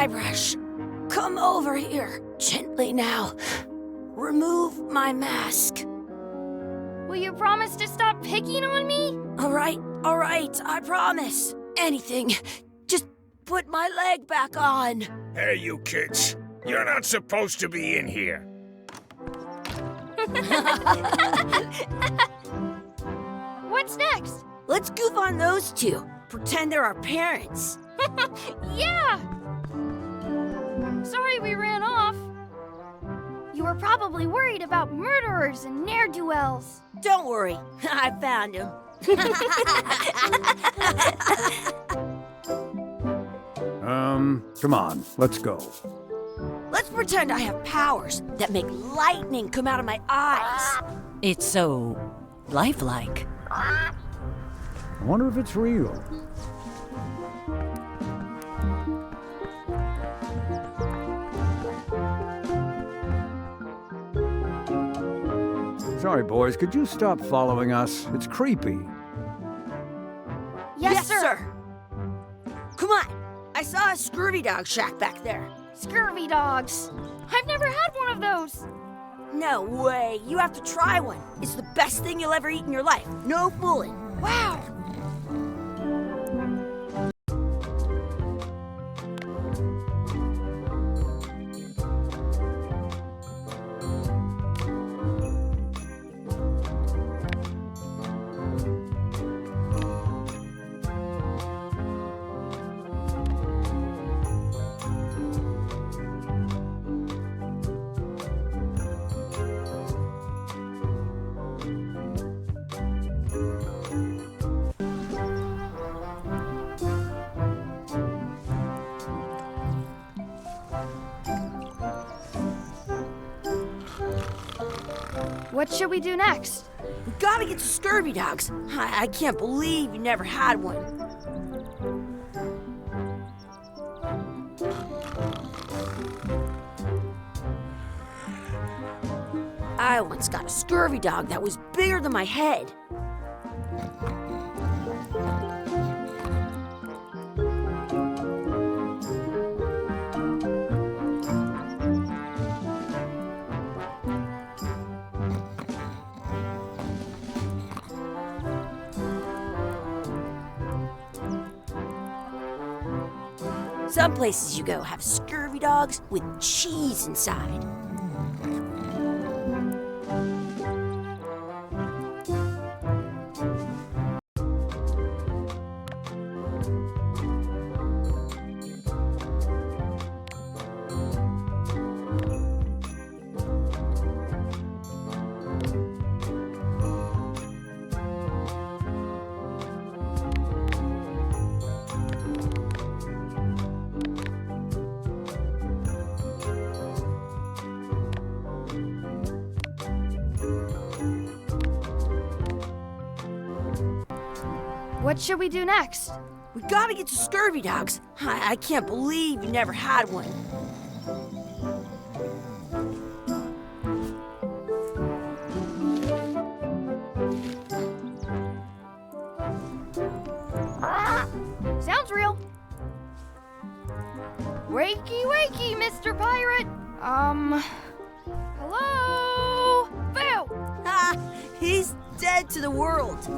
Guybrush, come over here. Gently now. Remove my mask. Will you promise to stop picking on me? All right, I promise. Anything. Just put my leg back on. Hey, you kids. You're not supposed to be in here. What's next? Let's goof on those two. Pretend they're our parents. Yeah! Sorry we ran off. You were probably worried about murderers and ne'er-do-wells. Don't worry, I found him. Come on, let's go. Let's pretend I have powers that make lightning come out of my eyes. It's so lifelike. I wonder if it's real. Sorry, boys, could you stop following us? It's creepy. Yes, sir. Come on, I saw a scurvy dog shack back there. Scurvy dogs. I've never had one of those. No way, you have to try one. It's the best thing you'll ever eat in your life. No fooling. Wow. What should we do next? We gotta get to scurvy dogs. I can't believe you never had one. I once got a scurvy dog that was bigger than my head. Some places you go have scurvy dogs with cheese inside. What should we do next? We gotta get to scurvy dogs. I can't believe you never had one. Sounds real. Wakey, wakey, Mr. Pirate. Hello? Boo! He's dead to the world.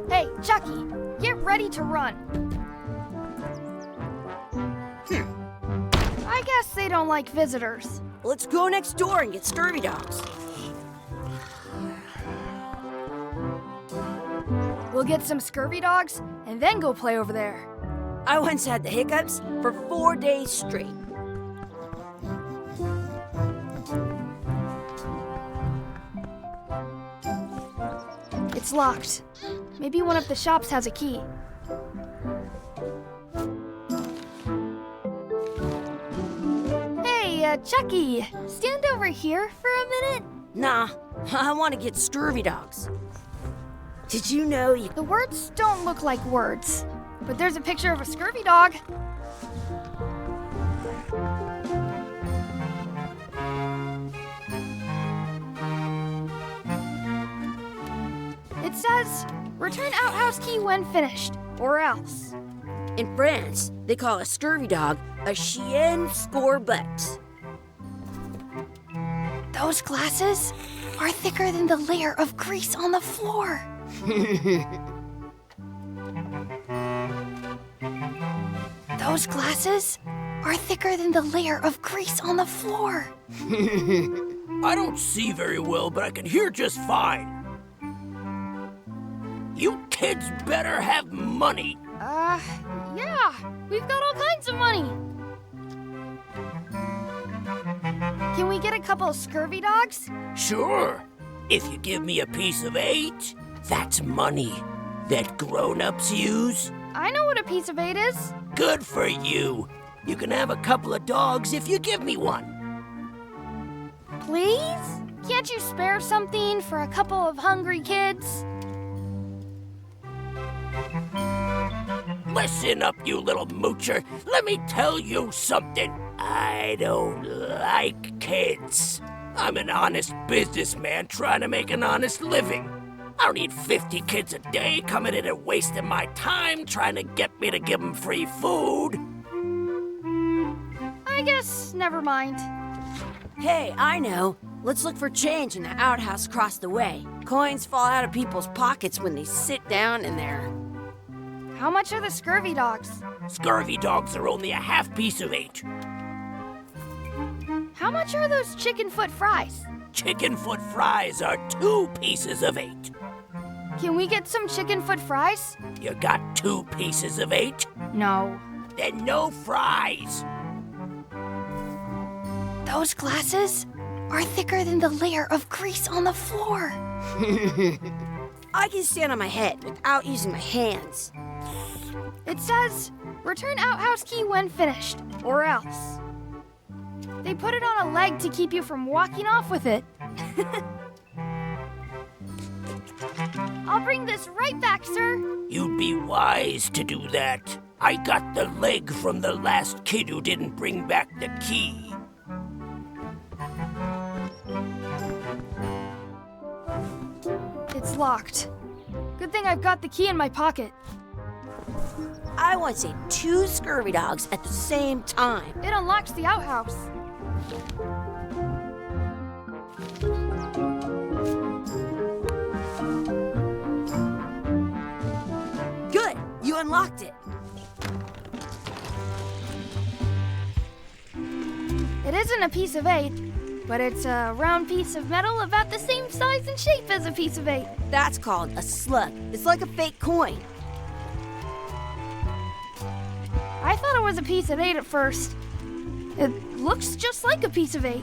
Hey, Chucky, get ready to run. I guess they don't like visitors. Let's go next door and get scurvy dogs. We'll get some scurvy dogs and then go play over there. I once had the hiccups for 4 days straight. It's locked. Maybe one of the shops has a key. Hey, Chucky, stand over here for a minute. Nah, I want to get scurvy dogs. Did you know you... The words don't look like words, but there's a picture of a scurvy dog. It says, return outhouse key when finished, or else. In France, they call a scurvy dog a chien scorbut. Those glasses are thicker than the layer of grease on the floor. Those glasses are thicker than the layer of grease on the floor. I don't see very well, but I can hear just fine. You kids better have money. Yeah, we've got all kinds of money. Can we get a couple of scurvy dogs? Sure. If you give me a piece of 8, that's money that grown-ups use. I know what a piece of 8 is. Good for you. You can have a couple of dogs if you give me one. Please? Can't you spare something for a couple of hungry kids? Listen up, you little moocher. Let me tell you something. I don't like kids. I'm an honest businessman trying to make an honest living. I don't need 50 kids a day coming in and wasting my time trying to get me to give them free food. I guess never mind. Hey, I know. Let's look for change in the outhouse across the way. Coins fall out of people's pockets when they sit down in there. How much are the scurvy dogs? Scurvy dogs are only a half piece of 8. How much are those chicken foot fries? Chicken foot fries are 2 pieces of 8. Can we get some chicken foot fries? You got 2 pieces of 8? No. Then no fries. Those glasses are thicker than the layer of grease on the floor. I can stand on my head without using my hands. It says, return outhouse key when finished, or else. They put it on a leg to keep you from walking off with it. I'll bring this right back, sir. You'd be wise to do that. I got the leg from the last kid who didn't bring back the key. It's locked. Good thing I've got the key in my pocket. I want to say 2 scurvy dogs at the same time. It unlocks the outhouse. Good, you unlocked it. It isn't a piece of 8, but it's a round piece of metal about the same size and shape as a piece of 8. That's called a slug. It's like a fake coin. I thought it was a piece of 8 at first. It looks just like a piece of 8.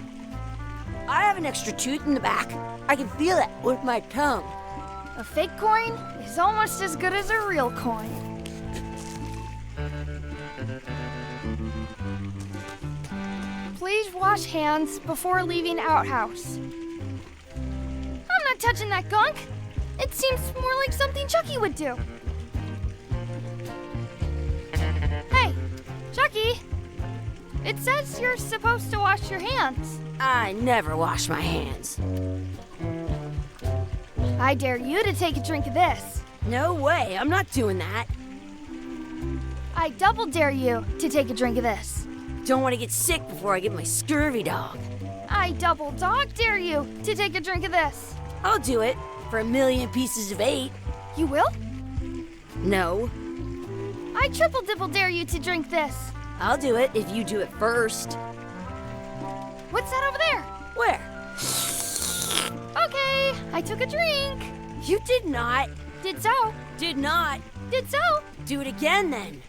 I have an extra tooth in the back. I can feel it with my tongue. A fake coin is almost as good as a real coin. Please wash hands before leaving outhouse. I'm not touching that gunk. It seems more like something Chucky would do. Hey, Chucky. It says you're supposed to wash your hands. I never wash my hands. I dare you to take a drink of this. No way, I'm not doing that. I double dare you to take a drink of this. Don't want to get sick before I get my scurvy dog. I double dog dare you to take a drink of this. I'll do it for 1,000,000 pieces of 8. You will? No, I triple dipple dare you to drink this. I'll do it if you do it first. What's that over there? Where? Okay, I took a drink. You did not. Did so. Did not. Did so. Do it again then.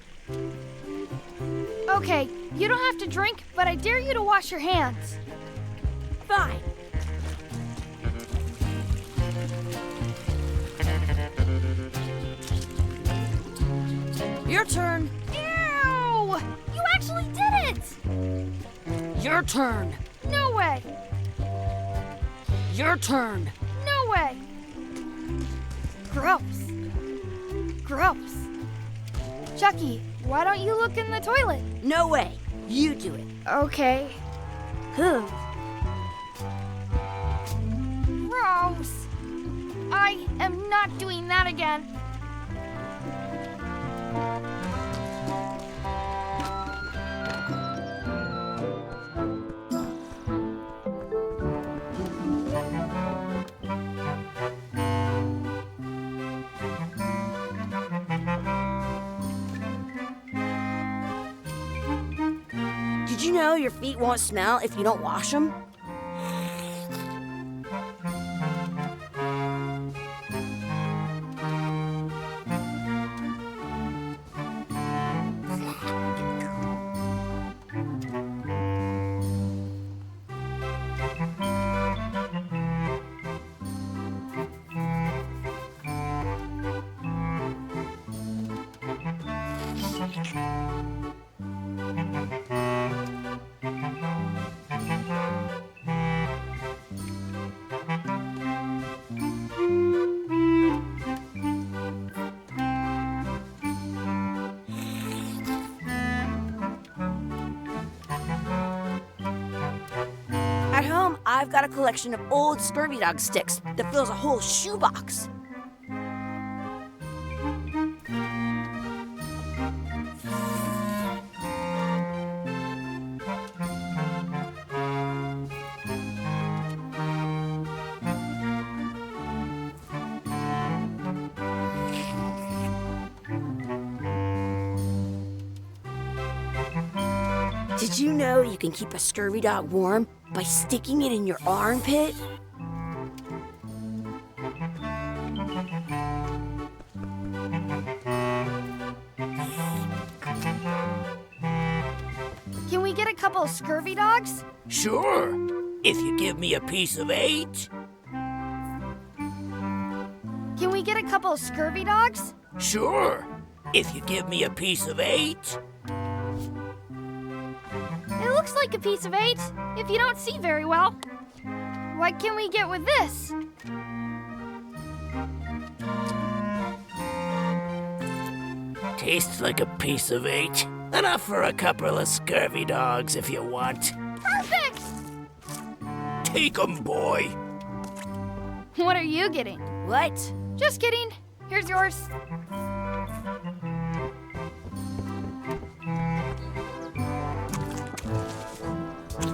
Okay, you don't have to drink, but I dare you to wash your hands. Fine. Your turn. Ew! You actually did it! Your turn. No way! Your turn. No way! Gross. Gross. Chucky, why don't you look in the toilet? No way. You do it. Okay. Whew. Gross. I am not doing that again. know your feet won't smell if you don't wash them? At home, I've got a collection of old Scurvy Dog sticks that fills a whole shoebox. Did you know you can keep a scurvy dog warm by sticking it in your armpit? Can we get a couple of scurvy dogs? Sure, if you give me a piece of 8. Can we get a couple of scurvy dogs? Sure, if you give me a piece of 8. It looks like a piece of 8 if you don't see very well. What can we get with this? Tastes like a piece of 8. Enough for a couple of scurvy dogs if you want. Perfect! Take 'em, boy. What are you getting? What? Just kidding. Here's yours.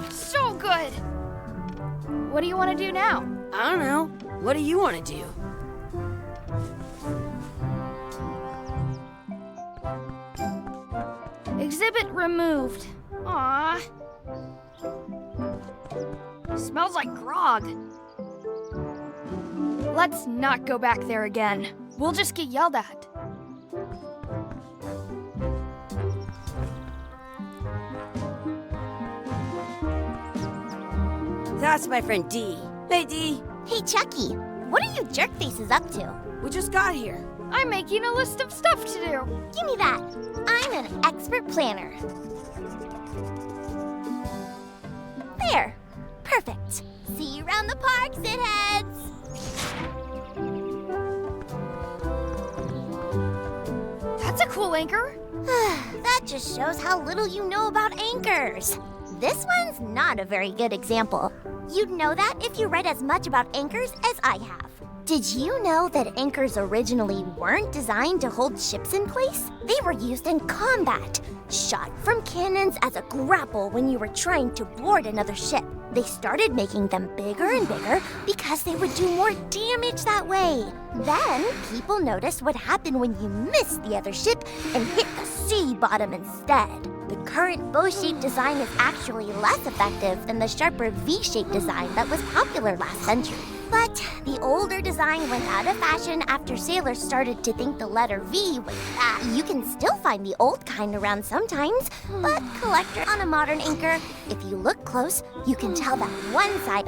So good. What do you want to do now? I don't know. What do you want to do? Exhibit removed. Aww. Smells like grog. Let's not go back there again. We'll just get yelled at. That's my friend Dee. Hey, Dee. Hey, Chucky, what are you jerk faces up to? We just got here. I'm making a list of stuff to do. Give me that. I'm an expert planner. There. Perfect. See you around the park, shitheads. That's a cool anchor. That just shows how little you know about anchors. This one's not a very good example. You'd know that if you read as much about anchors as I have. Did you know that anchors originally weren't designed to hold ships in place? They were used in combat, shot from cannons as a grapple when you were trying to board another ship. They started making them bigger and bigger because they would do more damage that way. Then, people noticed what happened when you missed the other ship and hit the sea bottom instead. The current bow-shaped design is actually less effective than the sharper V-shaped design that was popular last century. But the older design went out of fashion after sailors started to think the letter V was bad. You can still find the old kind around sometimes, but collector on a modern anchor, if you look close, you can tell that one side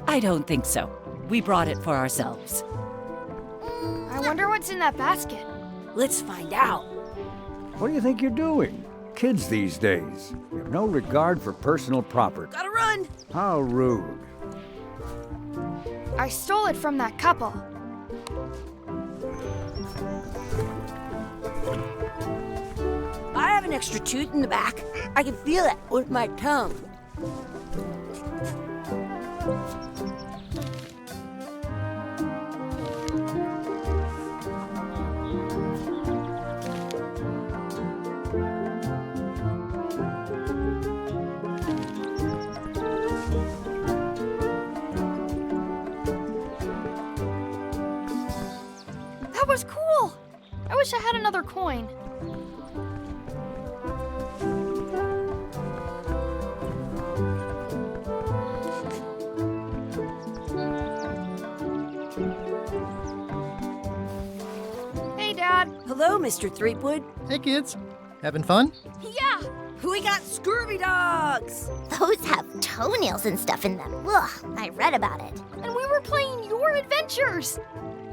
I don't think so. We brought it for ourselves. I wonder what's in that basket. Let's find out. What do you think you're doing? Kids these days have no regard for personal property. Gotta run! How rude. I stole it from that couple. I have an extra tooth in the back. I can feel it with my tongue. That was cool. I wish I had another coin. Hey, Dad. Hello, Mr. Threepwood. Hey kids, having fun? Yeah. We got scurvy dogs! Those have toenails and stuff in them. Ugh, I read about it. And we were playing your adventures.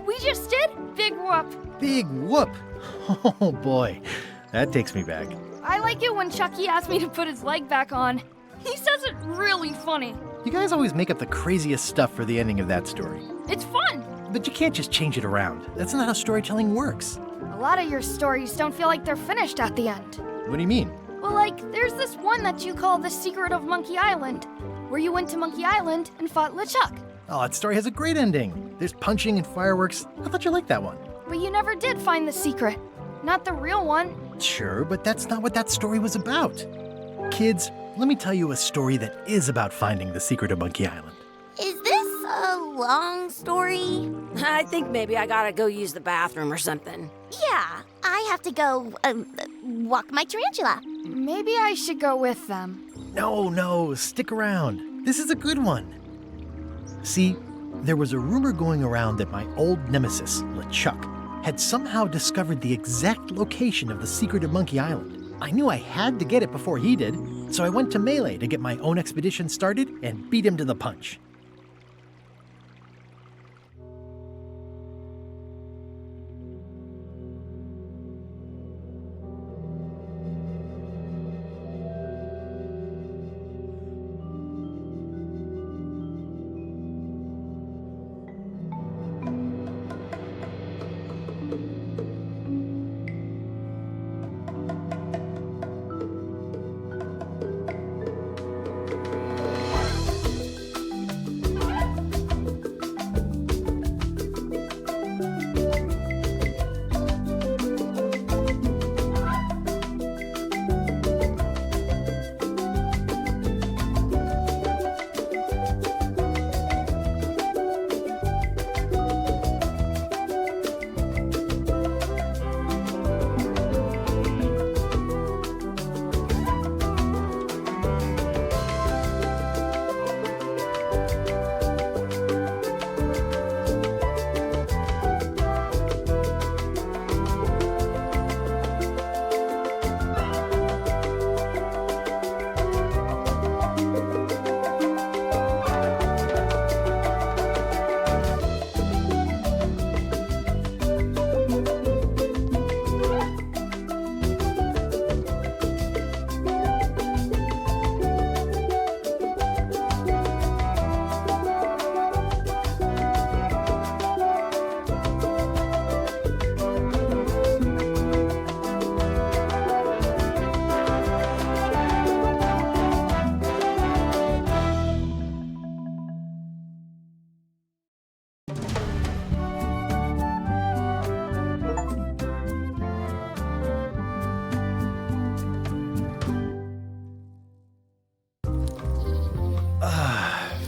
We just did Big Whoop. Big whoop! Oh boy, that takes me back. I like it when Chucky asked me to put his leg back on. He says it really funny. You guys always make up the craziest stuff for the ending of that story. It's fun. But you can't just change it around. That's not how storytelling works. A lot of your stories don't feel like they're finished at the end. What do you mean? Well, like, there's this one that you call The Secret of Monkey Island, where you went to Monkey Island and fought LeChuck. Oh, that story has a great ending. There's punching and fireworks. I thought you liked that one. But you never did find the secret. Not the real one. Sure, but that's not what that story was about. Kids, let me tell you a story that is about finding the secret of Monkey Island. Is this a long story? I think maybe I gotta go use the bathroom or something. Yeah, I have to go walk my tarantula. Maybe I should go with them. No, stick around. This is a good one. See, there was a rumor going around that my old nemesis, LeChuck, had somehow discovered the exact location of the secret of Monkey Island. I knew I had to get it before he did, so I went to Melee to get my own expedition started and beat him to the punch.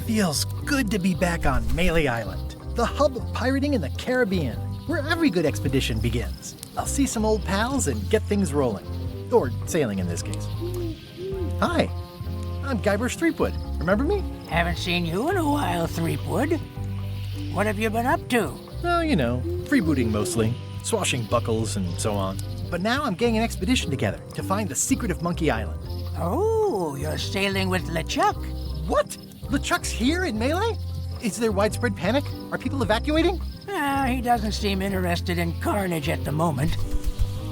Feels good to be back on Melee Island, the hub of pirating in the Caribbean, where every good expedition begins. I'll see some old pals and get things rolling. Or sailing in this case. Hi, I'm Guybrush Threepwood. Remember me? Haven't seen you in a while, Threepwood. What have you been up to? Oh, you know, freebooting mostly, swashing buckles and so on. But now I'm getting an expedition together to find the secret of Monkey Island. Oh, you're sailing with LeChuck. What? LeChuck's here in Melee? Is there widespread panic? Are people evacuating? He doesn't seem interested in carnage at the moment.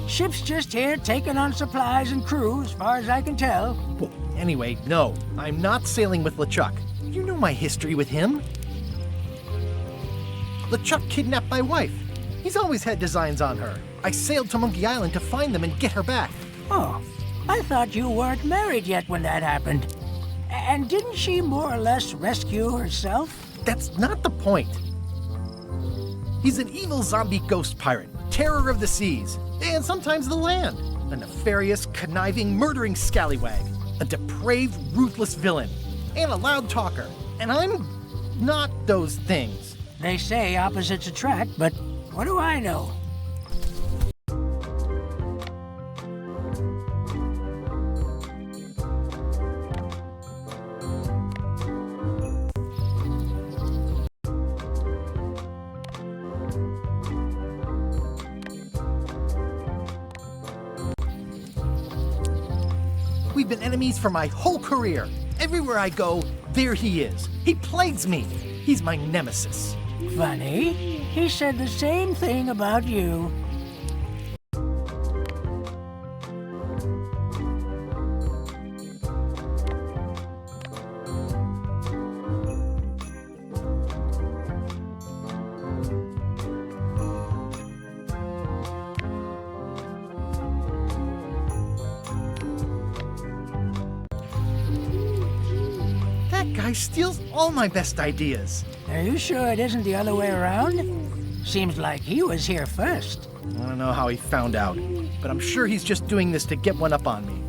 Ship's just here taking on supplies and crew, as far as I can tell. Well, anyway, no. I'm not sailing with LeChuck. You know my history with him. LeChuck kidnapped my wife. He's always had designs on her. I sailed to Monkey Island to find them and get her back. Oh, I thought you weren't married yet when that happened. And didn't she more or less rescue herself? That's not the point. He's an evil zombie ghost pirate, terror of the seas, and sometimes the land. A nefarious, conniving, murdering scallywag. A depraved, ruthless villain. And a loud talker. And I'm not those things. They say opposites attract, but what do I know? We've been enemies for my whole career. Everywhere I go, there he is. He plagues me. He's my nemesis. Funny. He said the same thing about you. That guy steals all my best ideas. Are you sure it isn't the other way around? Seems like he was here first. I don't know how he found out, but I'm sure he's just doing this to get one up on me.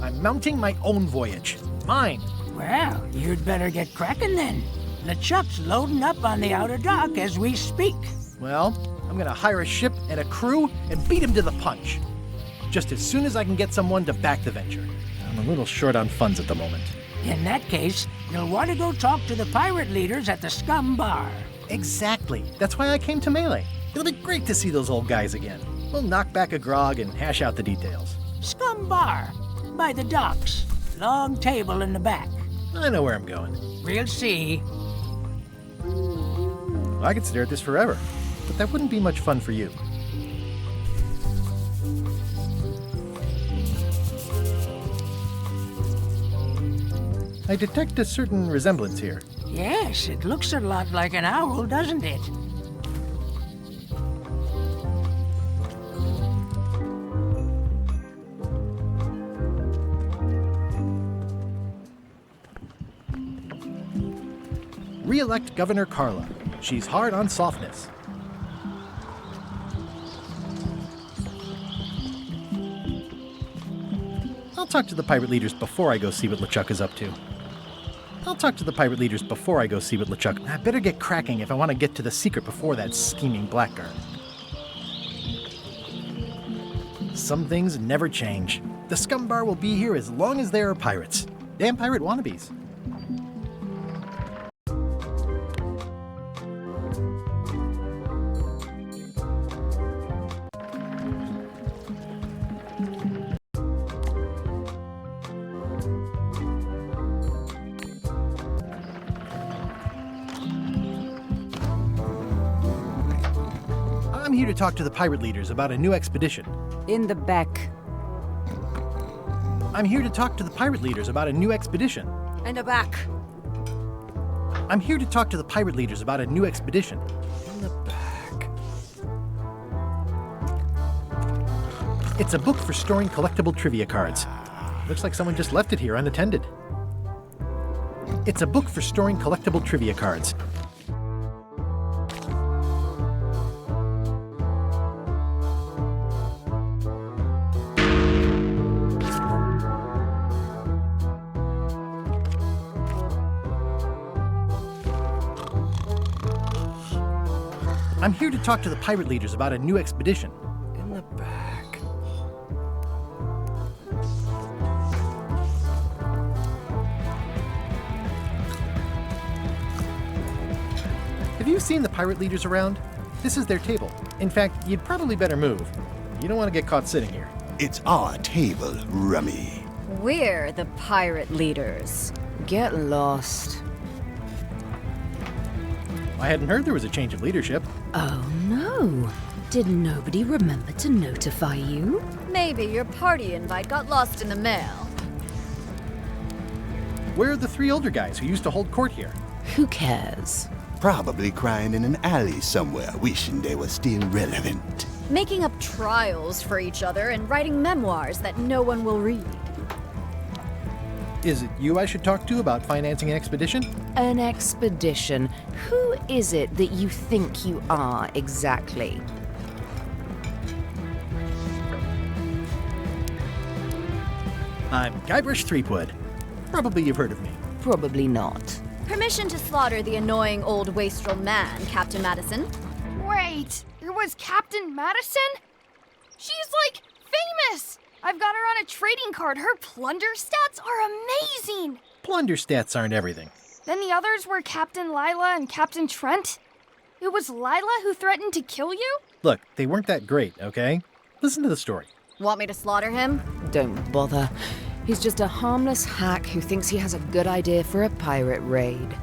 I'm mounting my own voyage. Mine. Well, you'd better get cracking then. LeChuck's loading up on the outer dock as we speak. Well, I'm gonna hire a ship and a crew and beat him to the punch. Just as soon as I can get someone to back the venture. I'm a little short on funds at the moment. In that case, you'll want to go talk to the pirate leaders at the Scum Bar. Exactly. That's why I came to Melee. It'll be great to see those old guys again. We'll knock back a grog and hash out the details. Scum Bar, by the docks. Long table in the back. I know where I'm going. We'll see. I could stare at this forever, but that wouldn't be much fun for you. I detect a certain resemblance here. Yes, it looks a lot like an owl, doesn't it? Re-elect Governor Carla. She's hard on softness. I'll talk to the pirate leaders before I go see what LeChuck is up to. I better get cracking if I want to get to the secret before that scheming blackguard. Some things never change. The Scum Bar will be here as long as there are pirates. Damn pirate wannabes. I'm here to talk to the pirate leaders about a new expedition. In the back. I'm here to talk to the pirate leaders about a new expedition. In the back. I'm here to talk to the pirate leaders about a new expedition. In the back. It's a book for storing collectible trivia cards. Looks like someone just left it here unattended. It's a book for storing collectible trivia cards. I'm here to talk to the pirate leaders about a new expedition. In the back. Have you seen the pirate leaders around? This is their table. In fact, you'd probably better move. You don't want to get caught sitting here. It's our table, Rummy. We're the pirate leaders. Get lost. I hadn't heard there was a change of leadership. Oh no. Did nobody remember to notify you? Maybe your party invite got lost in the mail. Where are the 3 older guys who used to hold court here? Who cares? Probably crying in an alley somewhere, wishing they were still relevant. Making up trials for each other and writing memoirs that no one will read. Is it you I should talk to about financing an expedition? An expedition? Who is it that you think you are exactly? I'm Guybrush Threepwood. Probably you've heard of me. Probably not. Permission to slaughter the annoying old wastrel man, Captain Madison. Wait, it was Captain Madison? She's like famous! I've got her on a trading card. Her plunder stats are amazing! Plunder stats aren't everything. Then the others were Captain Lila and Captain Trent. It was Lila who threatened to kill you? Look, they weren't that great, okay? Listen to the story. Want me to slaughter him? Don't bother. He's just a harmless hack who thinks he has a good idea for a pirate raid.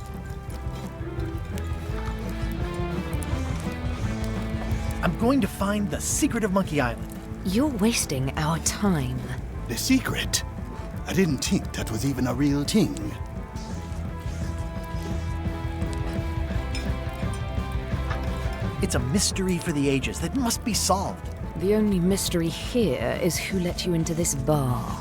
I'm going to find the secret of Monkey Island. You're wasting our time. The secret? I didn't think that was even a real thing. It's a mystery for the ages that must be solved. The only mystery here is who let you into this bar.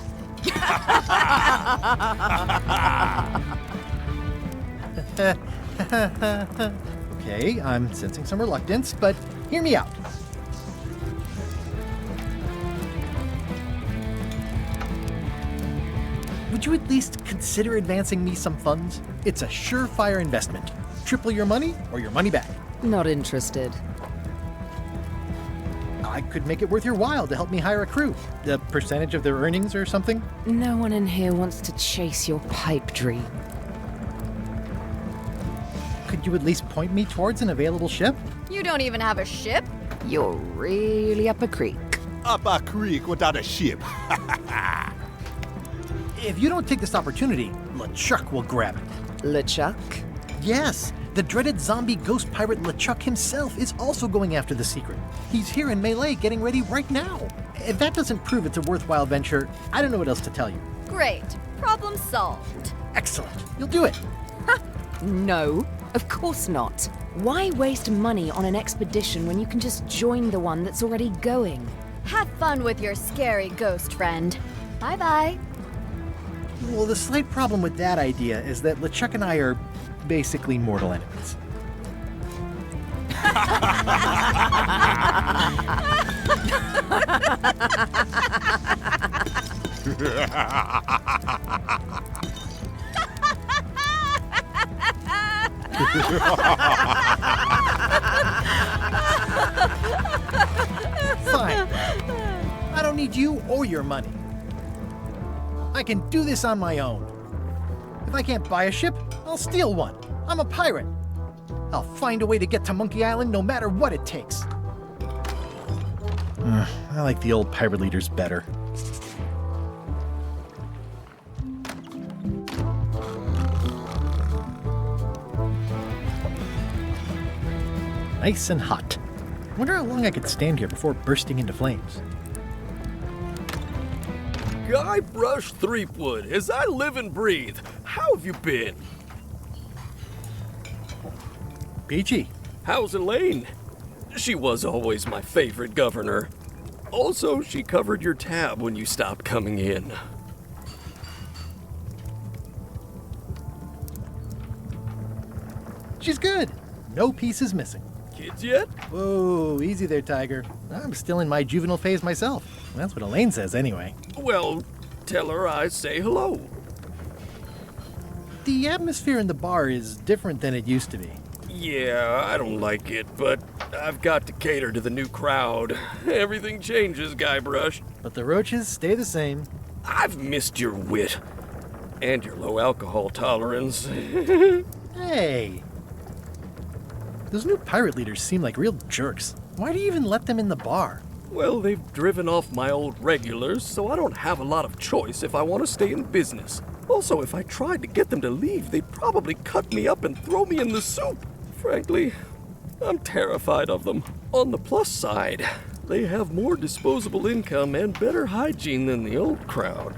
Okay, I'm sensing some reluctance, but hear me out. Would you at least consider advancing me some funds? It's a surefire investment. Triple your money or your money back. Not interested. I could make it worth your while to help me hire a crew. A percentage of their earnings or something? No one in here wants to chase your pipe dream. Could you at least point me towards an available ship? You don't even have a ship? You're really up a creek. Up a creek without a ship. If you don't take this opportunity, LeChuck will grab it. LeChuck? Yes, the dreaded zombie ghost pirate LeChuck himself is also going after the secret. He's here in Melee getting ready right now. If that doesn't prove it's a worthwhile venture, I don't know what else to tell you. Great. Problem solved. Excellent. You'll do it. No, of course not. Why waste money on an expedition when you can just join the one that's already going? Have fun with your scary ghost friend. Bye-bye. Well, the slight problem with that idea is that LeChuck and I are basically mortal enemies. Fine. I don't need you or your money. I can do this on my own. If I can't buy a ship, I'll steal one. I'm a pirate. I'll find a way to get to Monkey Island no matter what it takes. I like the old pirate leaders better. Nice and hot. Wonder how long I could stand here before bursting into flames. Guybrush Threepwood, as I live and breathe, how have you been? Peachy. How's Elaine? She was always my favorite governor. Also, she covered your tab when you stopped coming in. She's good. No pieces missing. Kids yet? Whoa, easy there, Tiger. I'm still in my juvenile phase myself. That's what Elaine says anyway. Well, tell her I say hello. The atmosphere in the bar is different than it used to be. Yeah, I don't like it, but I've got to cater to the new crowd. Everything changes, Guybrush. But the roaches stay the same. I've missed your wit. And your low alcohol tolerance. Hey! Those new pirate leaders seem like real jerks. Why do you even let them in the bar? Well, they've driven off my old regulars, so I don't have a lot of choice if I want to stay in business. Also, if I tried to get them to leave, they'd probably cut me up and throw me in the soup. Frankly, I'm terrified of them. On the plus side, they have more disposable income and better hygiene than the old crowd.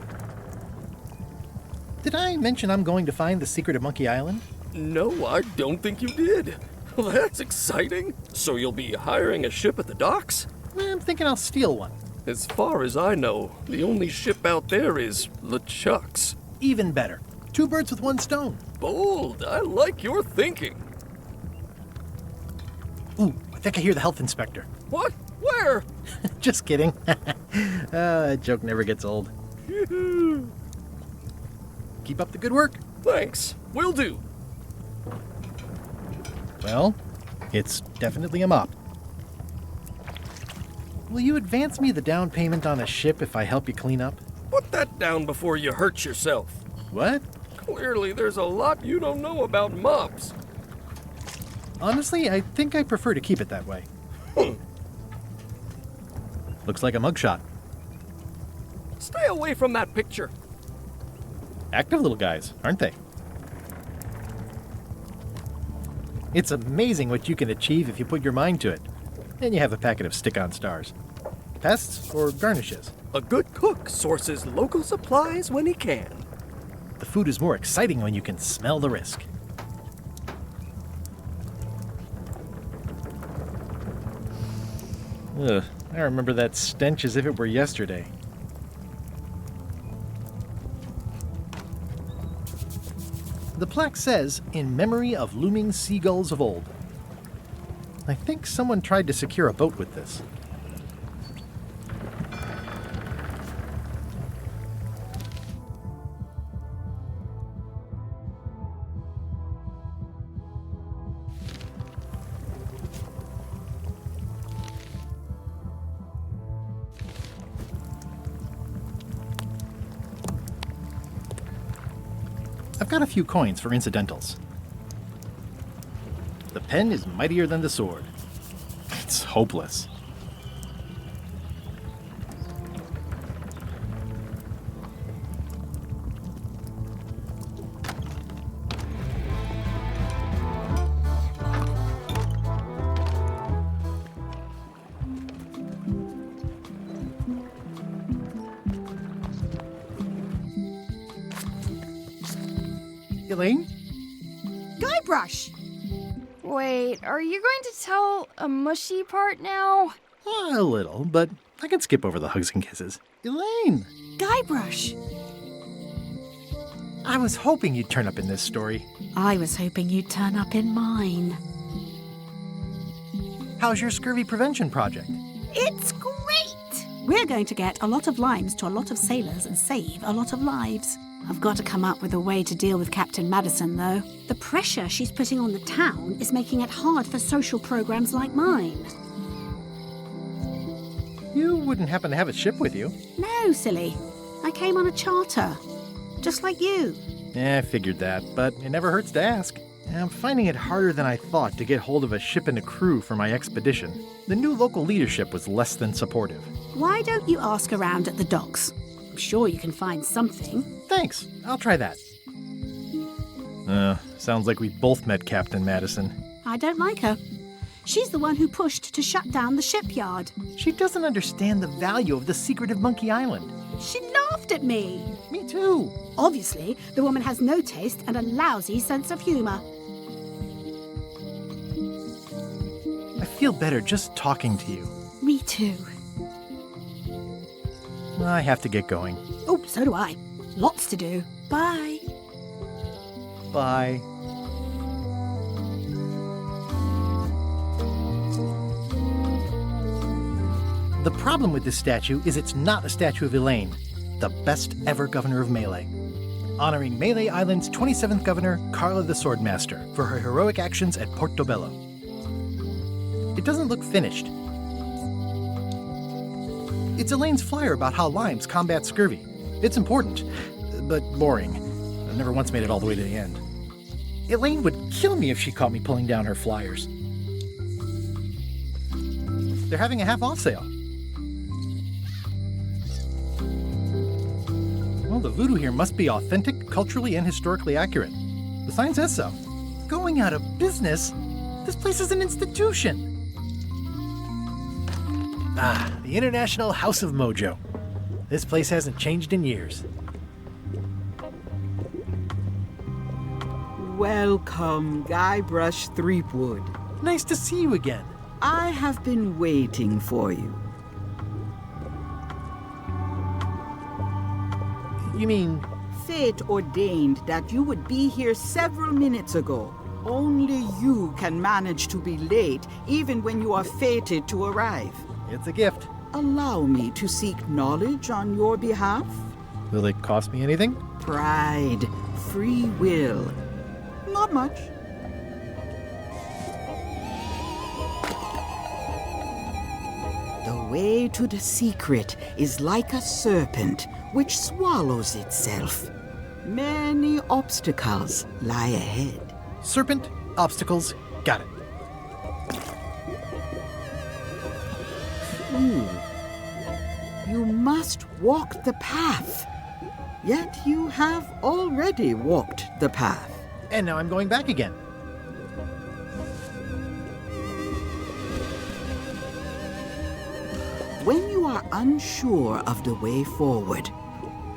Did I mention I'm going to find the secret of Monkey Island? No, I don't think you did. Well, that's exciting. So you'll be hiring a ship at the docks? I'm thinking I'll steal one. As far as I know, the only ship out there is LeChuck's. Even better. 2 birds with 1 stone. Bold. I like your thinking. Ooh, I think I hear the health inspector. What? Where? Just kidding. That joke never gets old. Keep up the good work. Thanks. Will do. Well, it's definitely a mop. Will you advance me the down payment on a ship if I help you clean up? Put that down before you hurt yourself. What? Clearly, there's a lot you don't know about mops. Honestly, I think I prefer to keep it that way. Looks like a mugshot. Stay away from that picture. Active little guys, aren't they? It's amazing what you can achieve if you put your mind to it. And you have a packet of stick-on stars. Pests or garnishes? A good cook sources local supplies when he can. The food is more exciting when you can smell the risk. Ugh, I remember that stench as if it were yesterday. The plaque says, "In memory of looming seagulls of old." I think someone tried to secure a boat with this. I've got a few coins for incidentals. The pen is mightier than the sword. It's hopeless. Elaine? Guybrush! Wait, are you going to tell a mushy part now? A little, but I can skip over the hugs and kisses. Elaine! Guybrush! I was hoping you'd turn up in this story. I was hoping you'd turn up in mine. How's your scurvy prevention project? It's great! We're going to get a lot of limes to a lot of sailors and save a lot of lives. I've got to come up with a way to deal with Captain Madison, though. The pressure she's putting on the town is making it hard for social programs like mine. You wouldn't happen to have a ship with you? No, silly. I came on a charter. Just like you. I figured that, but it never hurts to ask. I'm finding it harder than I thought to get hold of a ship and a crew for my expedition. The new local leadership was less than supportive. Why don't you ask around at the docks? I'm sure you can find something. Thanks. I'll try that. Sounds like we both met Captain Madison. I don't like her. She's the one who pushed to shut down the shipyard. She doesn't understand the value of the secret of Monkey Island. She laughed at me. Me too. Obviously, the woman has no taste and a lousy sense of humor. I feel better just talking to you. Me too. I have to get going. Oh, so do I. Lots to do. Bye. Bye. The problem with this statue is it's not a statue of Elaine, the best ever governor of Melee. Honoring Melee Island's 27th governor, Carla the Swordmaster, for her heroic actions at Portobello. It doesn't look finished. It's Elaine's flyer about how limes combat scurvy. It's important, but boring. I've never once made it all the way to the end. Elaine would kill me if she caught me pulling down her flyers. They're having a half-off sale. Well, the voodoo here must be authentic, culturally, and historically accurate. The sign says so. Going out of business? This place is an institution. Ah, the International House of Mojo. This place hasn't changed in years. Welcome, Guybrush Threepwood. Nice to see you again. I have been waiting for you. You mean... Fate ordained that you would be here several minutes ago. Only you can manage to be late, even when you are fated to arrive. It's a gift. Allow me to seek knowledge on your behalf. Will it cost me anything? Pride, free will. Not much. The way to the secret is like a serpent which swallows itself. Many obstacles lie ahead. Serpent, obstacles, got it. You must walk the path. Yet you have already walked the path. And now I'm going back again. When you are unsure of the way forward,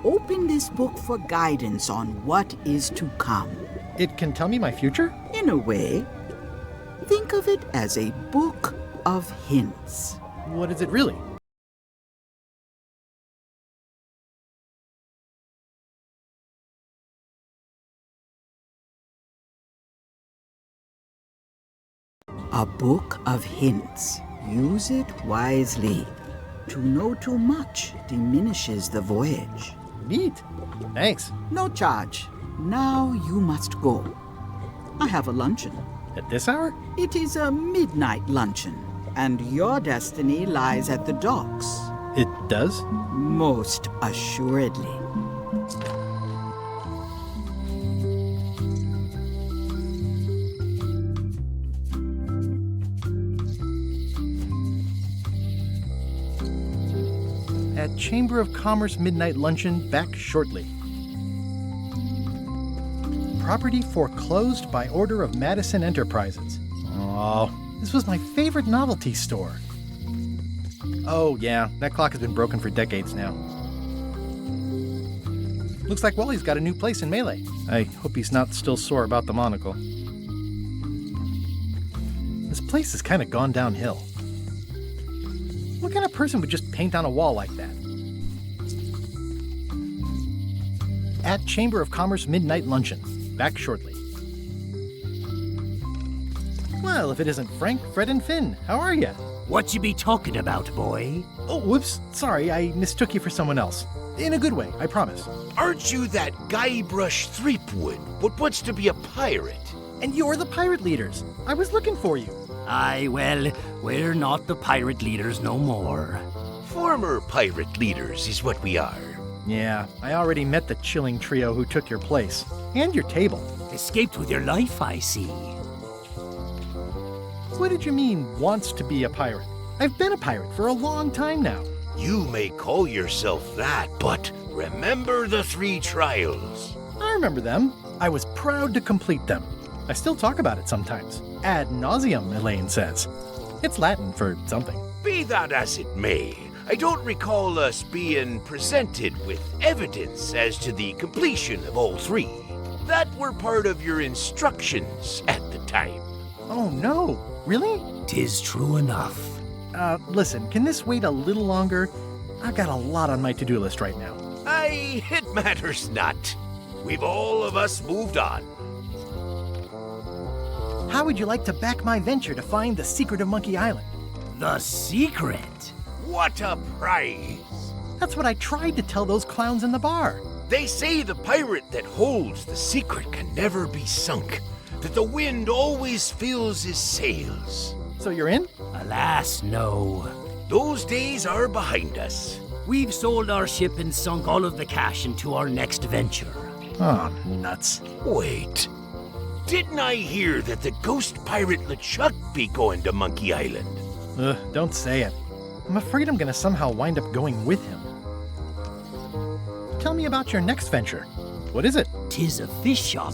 open this book for guidance on what is to come. It can tell me my future? In a way. Think of it as a book of hints. What is it really? A book of hints. Use it wisely. To know too much diminishes the voyage. Neat. Thanks. No charge. Now you must go. I have a luncheon. At this hour? It is a midnight luncheon, and your destiny lies at the docks. It does? Most assuredly. At Chamber of Commerce Midnight Luncheon, back shortly. Property foreclosed by order of Madison Enterprises. Oh, this was my favorite novelty store. Oh yeah, that clock has been broken for decades now. Looks like Wally's got a new place in Melee. I hope he's not still sore about the monocle. This place has kind of gone downhill. What kind of person would just paint on a wall like that? At Chamber of Commerce Midnight Luncheon. Back shortly. Well, if it isn't Frank, Fred, and Finn, how are ya? What you be talking about, boy? Oh, whoops. Sorry, I mistook you for someone else. In a good way, I promise. Aren't you that Guybrush Threepwood, what wants to be a pirate? And you're the pirate leaders. I was looking for you. Aye, well, we're not the pirate leaders no more. Former pirate leaders is what we are. Yeah, I already met the chilling trio who took your place. And your table. Escaped with your life, I see. What did you mean, wants to be a pirate? I've been a pirate for a long time now. You may call yourself that, but remember the 3 trials. I remember them. I was proud to complete them. I still talk about it sometimes. Ad nauseum, Elaine says. It's Latin for something. Be that as it may, I don't recall us being presented with evidence as to the completion of all 3. That were part of your instructions at the time. Oh no, really? 'Tis true enough. Listen, can this wait a little longer? I've got a lot on my to-do list right now. Aye, it matters not. We've all of us moved on. How would you like to back my venture to find the secret of Monkey Island? The secret? What a prize! That's what I tried to tell those clowns in the bar. They say the pirate that holds the secret can never be sunk, that the wind always fills his sails. So you're in? Alas, no. Those days are behind us. We've sold our ship and sunk all of the cash into our next venture. Oh, nuts. Wait. Didn't I hear that the ghost pirate LeChuck be going to Monkey Island? Don't say it. I'm afraid I'm gonna somehow wind up going with him. tell me about your next venture. What is it? 'Tis a fish shop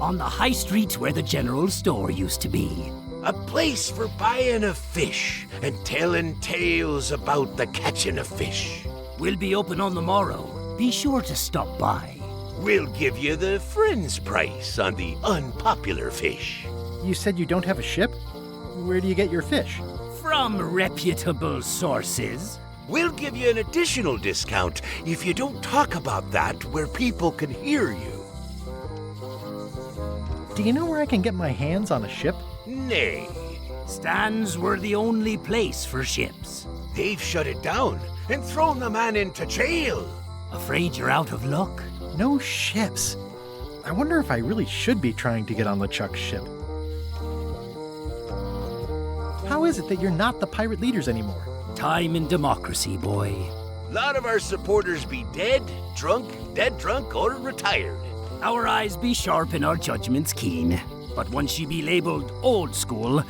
on the high street where the general store used to be. A place for buying of fish and telling tales about the catching of fish. We'll be open on the morrow. Be sure to stop by. We'll give you the friend's price on the unpopular fish. You said you don't have a ship? Where do you get your fish? From reputable sources. We'll give you an additional discount if you don't talk about that where people can hear you. Do you know where I can get my hands on a ship? Nay. Stands were the only place for ships. They've shut it down and thrown the man into jail. Afraid you're out of luck? No ships. I wonder if I really should be trying to get on LeChuck's ship. How is it that you're not the pirate leaders anymore? Time and democracy, boy. A lot of our supporters be dead drunk, or retired. Our eyes be sharp and our judgments keen. But once you be labeled old school,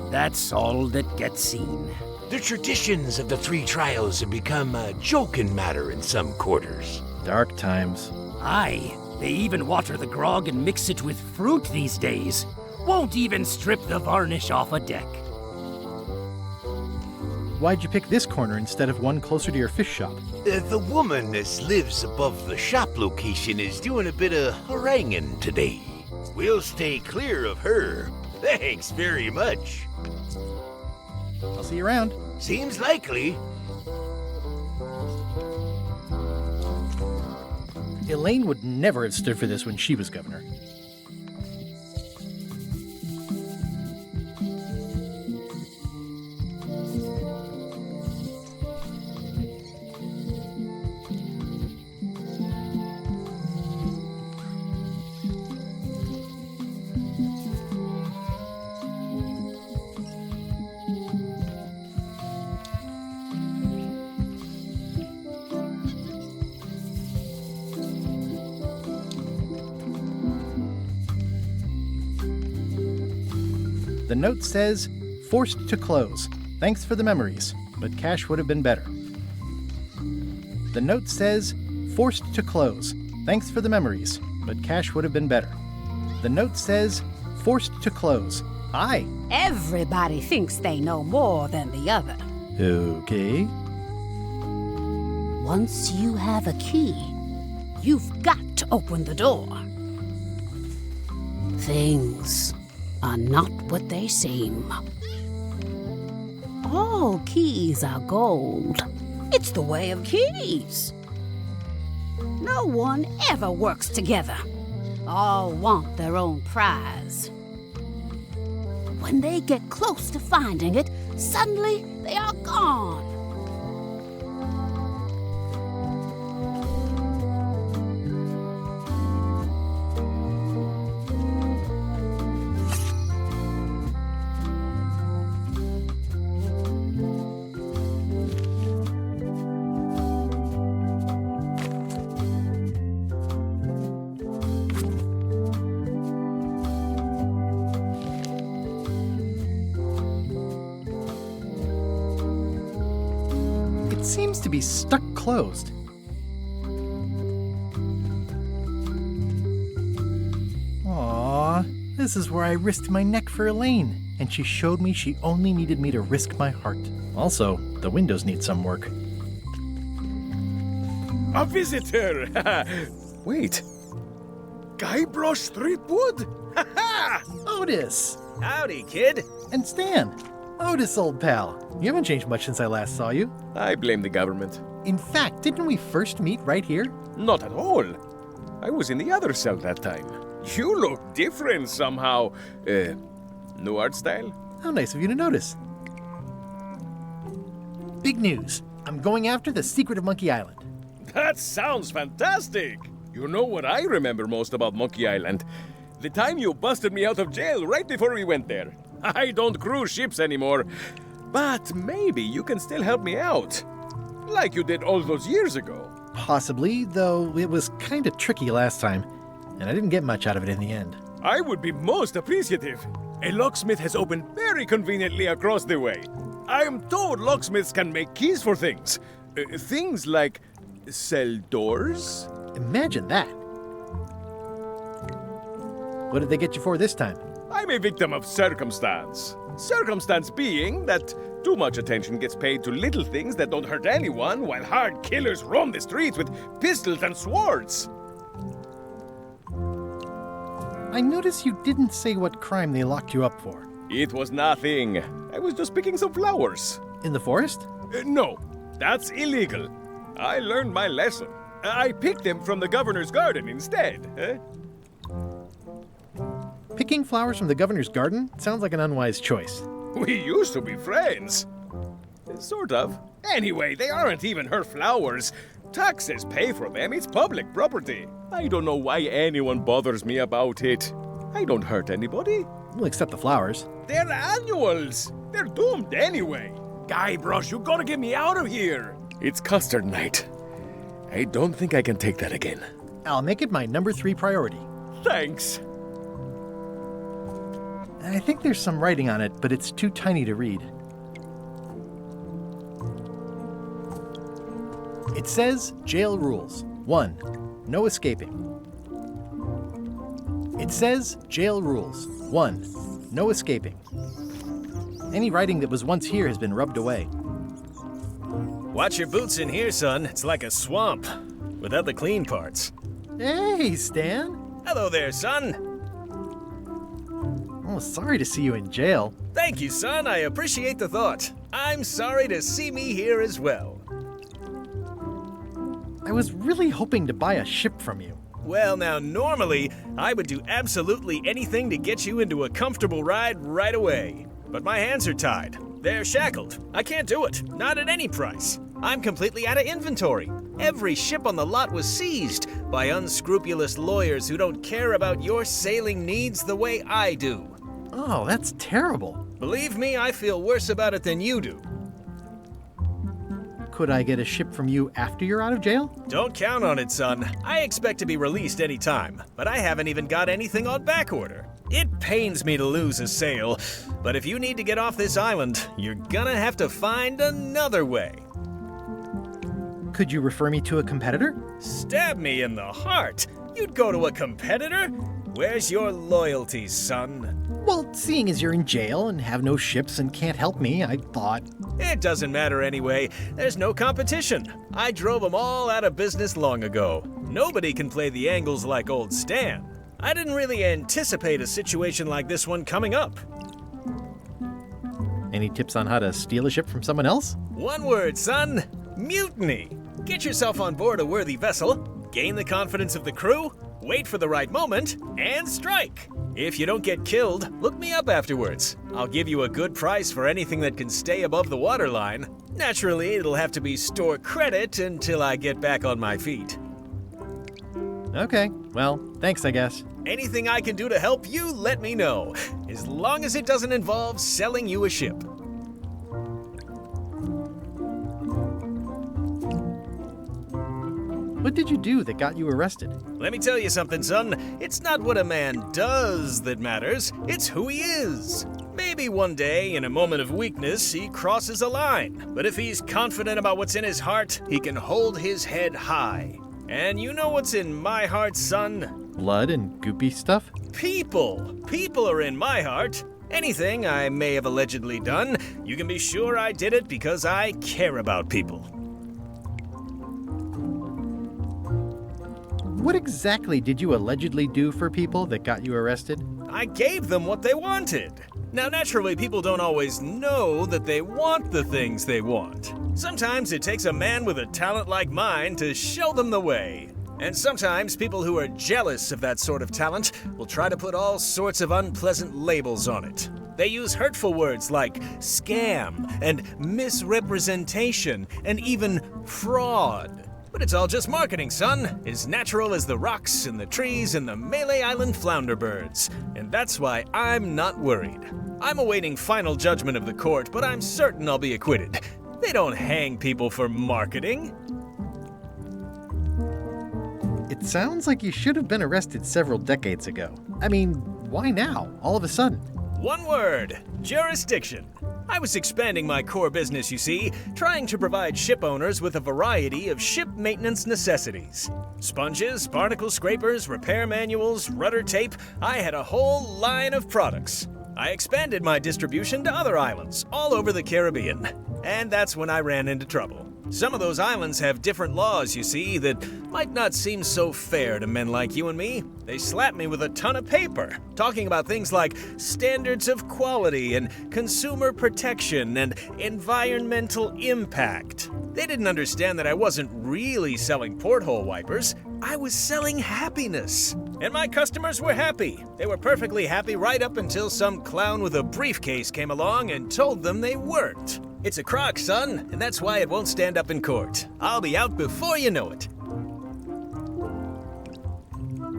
that's all that gets seen. The traditions of the 3 trials have become a joking matter in some quarters. Dark times. Aye, they even water the grog and mix it with fruit these days. Won't even strip the varnish off a deck. Why'd you pick this corner instead of one closer to your fish shop? The woman that lives above the shop location is doing a bit of haranguing today. We'll stay clear of her. Thanks very much. I'll see you around. Seems likely. Elaine would never have stood for this when she was governor. The note says, forced to close. Thanks for the memories, but cash would have been better. The note says, forced to close. Thanks for the memories, but cash would have been better. The note says, forced to close. Aye. Everybody thinks they know more than the other. Okay. Once you have a key, you've got to open the door. Things are not what they seem. All keys are gold. It's the way of keys. No one ever works together. All want their own prize. When they get close to finding it, suddenly they are gone. Seems to be stuck closed. Aww, this is where I risked my neck for Elaine, and she showed me she only needed me to risk my heart. Also, the windows need some work. A visitor! Wait. Guybrush Threepwood? Otis! Howdy, kid. And Stan. Otis, old pal. You haven't changed much since I last saw you. I blame the government. In fact, didn't we first meet right here? Not at all. I was in the other cell that time. You look different somehow. New art style? How nice of you to notice. Big news. I'm going after the secret of Monkey Island. That sounds fantastic. You know what I remember most about Monkey Island? The time you busted me out of jail right before we went there. I don't cruise ships anymore, but maybe you can still help me out. Like you did all those years ago. Possibly, though it was kind of tricky last time, and I didn't get much out of it in the end. I would be most appreciative. A locksmith has opened very conveniently across the way. I am told locksmiths can make keys for things. Things like Sell doors? Imagine that. What did they get you for this time? I'm a victim of circumstance. Circumstance being that too much attention gets paid to little things that don't hurt anyone, while hard killers roam the streets with pistols and swords. I notice you didn't say what crime they locked you up for. It was nothing. I was just picking some flowers. In the forest? No, that's illegal. I learned my lesson. I picked them from the governor's garden instead. Picking flowers from the governor's garden sounds like an unwise choice. We used to be friends. Sort of. Anyway, they aren't even her flowers. Taxes pay for them. It's public property. I don't know why anyone bothers me about it. I don't hurt anybody. We'll accept the flowers. They're annuals. They're doomed anyway. Guybrush, you gotta get me out of here. It's custard night. I don't think I can take that again. I'll make it my number 3 priority. Thanks. I think there's some writing on it, but it's too tiny to read. It says jail rules. 1. No escaping. It says jail rules. 1. No escaping. Any writing that was once here has been rubbed away. Watch your boots in here, son. It's like a swamp, without the clean parts. Hey, Stan. Hello there, son. Oh, sorry to see you in jail. Thank you, son. I appreciate the thought. I'm sorry to see me here as well. I was really hoping to buy a ship from you. Well, now, normally, I would do absolutely anything to get you into a comfortable ride right away. But my hands are tied. They're shackled. I can't do it. Not at any price. I'm completely out of inventory. Every ship on the lot was seized by unscrupulous lawyers who don't care about your sailing needs the way I do. Oh, that's terrible. Believe me, I feel worse about it than you do. Could I get a ship from you after you're out of jail? Don't count on it, son. I expect to be released any time, but I haven't even got anything on back order. It pains me to lose a sale, but if you need to get off this island, you're gonna have to find another way. Could you refer me to a competitor? Stab me in the heart. You'd go to a competitor? Where's your loyalty, son? Well, seeing as you're in jail and have no ships and can't help me, I thought... It doesn't matter anyway. There's no competition. I drove them all out of business long ago. Nobody can play the angles like old Stan. I didn't really anticipate a situation like this one coming up. Any tips on how to steal a ship from someone else? One word, son. Mutiny. Get yourself on board a worthy vessel, gain the confidence of the crew, wait for the right moment, and strike. If you don't get killed, look me up afterwards. I'll give you a good price for anything that can stay above the waterline. Naturally, it'll have to be store credit until I get back on my feet. Okay, well, thanks, I guess. Anything I can do to help you, let me know. As long as it doesn't involve selling you a ship. What did you do that got you arrested? Let me tell you something, son. It's not what a man does that matters, it's who he is. Maybe one day, in a moment of weakness, he crosses a line. But if he's confident about what's in his heart, he can hold his head high. And you know what's in my heart, son? Blood and goopy stuff? People. People are in my heart. Anything I may have allegedly done, you can be sure I did it because I care about people. What exactly did you allegedly do for people that got you arrested? I gave them what they wanted. Now, naturally, people don't always know that they want the things they want. Sometimes it takes a man with a talent like mine to show them the way. And sometimes people who are jealous of that sort of talent will try to put all sorts of unpleasant labels on it. They use hurtful words like scam and misrepresentation and even fraud. But it's all just marketing, son. As natural as the rocks and the trees and the Malay Island flounder birds. And that's why I'm not worried. I'm awaiting final judgment of the court, but I'm certain I'll be acquitted. They don't hang people for marketing. It sounds like you should have been arrested several decades ago. I mean, why now, all of a sudden? One word, jurisdiction. I was expanding my core business, you see, trying to provide ship owners with a variety of ship maintenance necessities. Sponges, barnacle scrapers, repair manuals, rudder tape. I had a whole line of products. I expanded my distribution to other islands all over the Caribbean. And that's when I ran into trouble. Some of those islands have different laws, you see, that might not seem so fair to men like you and me. They slapped me with a ton of paper, talking about things like standards of quality and consumer protection and environmental impact. They didn't understand that I wasn't really selling porthole wipers. I was selling happiness. And my customers were happy. They were perfectly happy right up until some clown with a briefcase came along and told them they weren't. It's a crock, son, and that's why it won't stand up in court. I'll be out before you know it.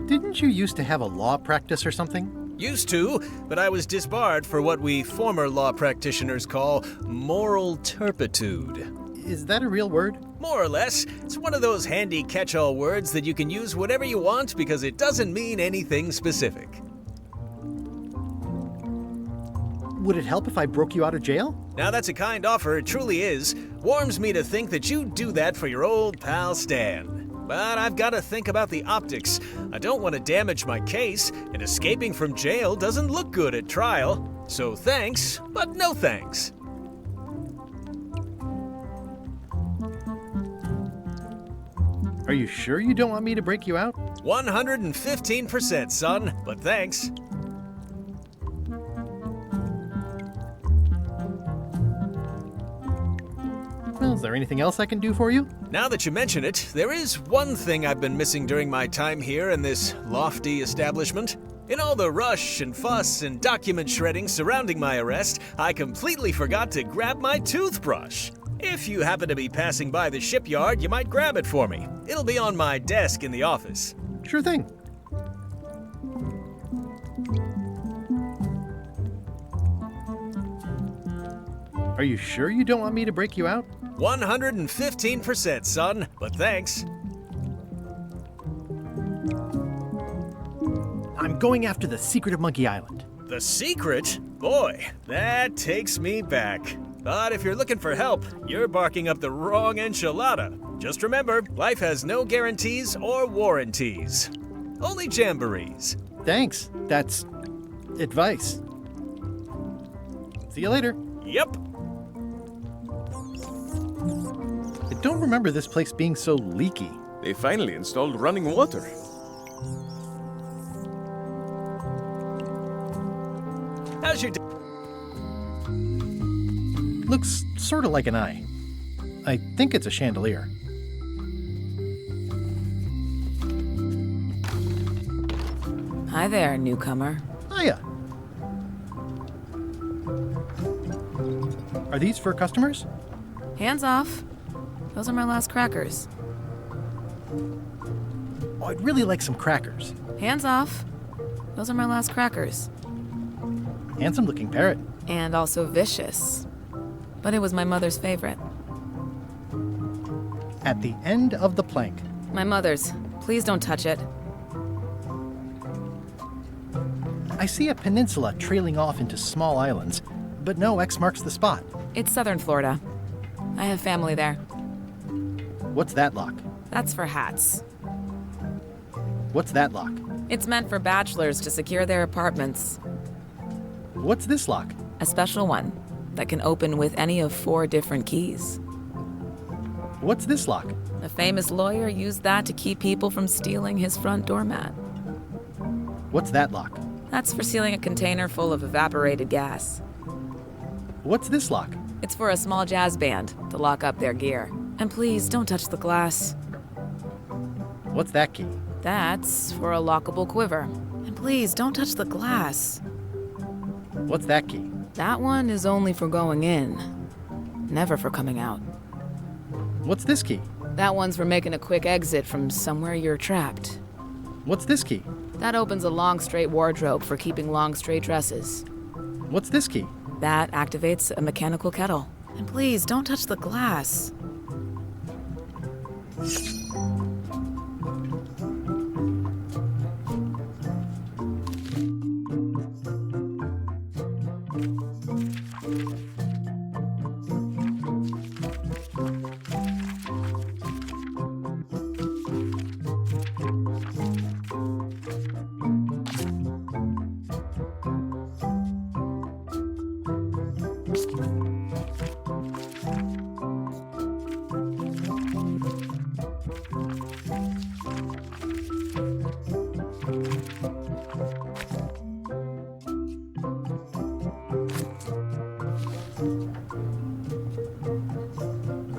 Didn't you used to have a law practice or something? Used to, but I was disbarred for what we former law practitioners call moral turpitude. Is that a real word? More or less. It's one of those handy catch-all words that you can use whatever you want because it doesn't mean anything specific. Would it help if I broke you out of jail? Now that's a kind offer, it truly is. Warms me to think that you'd do that for your old pal Stan. But I've got to think about the optics. I don't want to damage my case, and escaping from jail doesn't look good at trial. So thanks, but no thanks. Are you sure you don't want me to break you out? 115%, son, but thanks. Well, is there anything else I can do for you? Now that you mention it, there is one thing I've been missing during my time here in this lofty establishment. In all the rush and fuss and document shredding surrounding my arrest, I completely forgot to grab my toothbrush. If you happen to be passing by the shipyard, you might grab it for me. It'll be on my desk in the office. Sure thing. Are you sure you don't want me to break you out? 115%, son, but thanks. I'm going after the secret of Monkey Island. The secret? Boy, that takes me back. But if you're looking for help, you're barking up the wrong enchilada. Just remember, life has no guarantees or warranties. Only jamborees. Thanks. That's advice. See you later. Yep. I don't remember this place being so leaky. They finally installed running water. How's your day? Looks sort of like an eye. I think it's a chandelier. Hi there, newcomer. Hiya. Are these for customers? Hands off. Those are my last crackers. Oh, I'd really like some crackers. Hands off. Those are my last crackers. Handsome looking parrot. And also vicious. But it was my mother's favorite. At the end of the plank. My mother's. Please don't touch it. I see a peninsula trailing off into small islands, but no X marks the spot. It's southern Florida. I have family there. What's that lock? That's for hats. What's that lock? It's meant for bachelors to secure their apartments. What's this lock? A special one that can open with any of 4 different keys. What's this lock? A famous lawyer used that to keep people from stealing his front doormat. What's that lock? That's for sealing a container full of evaporated gas. What's this lock? It's for a small jazz band to lock up their gear. And please, don't touch the glass. What's that key? That's for a lockable quiver. And please, don't touch the glass. What's that key? That one is only for going in, never for coming out. What's this key? That one's for making a quick exit from somewhere you're trapped. What's this key? That opens a long, straight wardrobe for keeping long, straight dresses. What's this key? That activates a mechanical kettle. And please, don't touch the glass.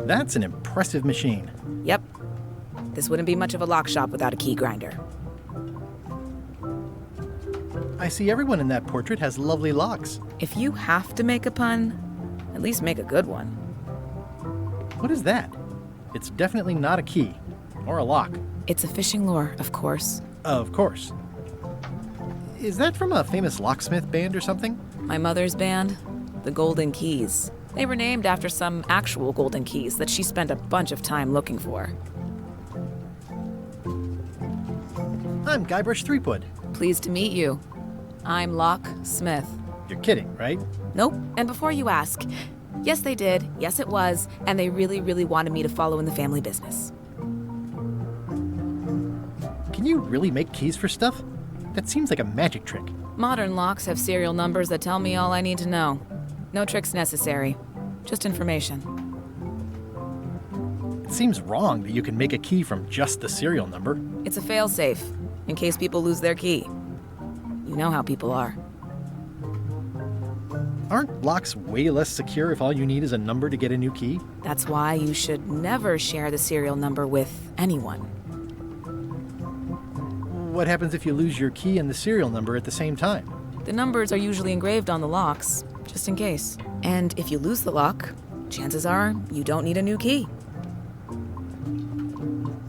That's an impressive machine. Yep. This wouldn't be much of a lock shop without a key grinder. I see everyone in that portrait has lovely locks. If you have to make a pun, at least make a good one. What is that? It's definitely not a key. Or a lock. It's a fishing lure, of course. Of course. Is that from a famous locksmith band or something? My mother's band, the Golden Keys. They were named after some actual golden keys that she spent a bunch of time looking for. I'm Guybrush Threepwood. Pleased to meet you. I'm Locke Smith. You're kidding, right? Nope. And before you ask, yes, they did. Yes, it was. And they really, really wanted me to follow in the family business. Can you really make keys for stuff? That seems like a magic trick. Modern locks have serial numbers that tell me all I need to know. No tricks necessary. Just information. It seems wrong that you can make a key from just the serial number. It's a failsafe, in case people lose their key. You know how people are. Aren't locks way less secure if all you need is a number to get a new key? That's why you should never share the serial number with anyone. What happens if you lose your key and the serial number at the same time? The numbers are usually engraved on the locks, just in case. And if you lose the lock, chances are you don't need a new key.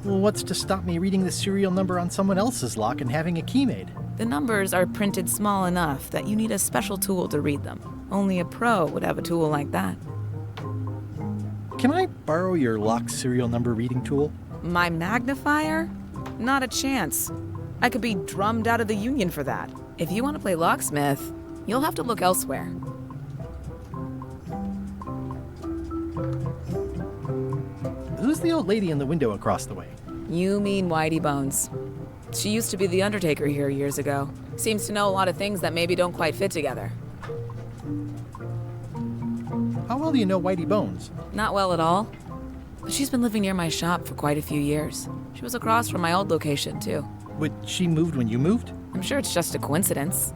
Well, what's to stop me reading the serial number on someone else's lock and having a key made? The numbers are printed small enough that you need a special tool to read them. Only a pro would have a tool like that. Can I borrow your lock serial number reading tool? My magnifier? Not a chance. I could be drummed out of the union for that. If you want to play locksmith, you'll have to look elsewhere. Who's the old lady in the window across the way? You mean Whitey Bones. She used to be the Undertaker here years ago. Seems to know a lot of things that maybe don't quite fit together. How well do you know Whitey Bones? Not well at all. But she's been living near my shop for quite a few years. She was across from my old location, too. But she moved when you moved? I'm sure it's just a coincidence.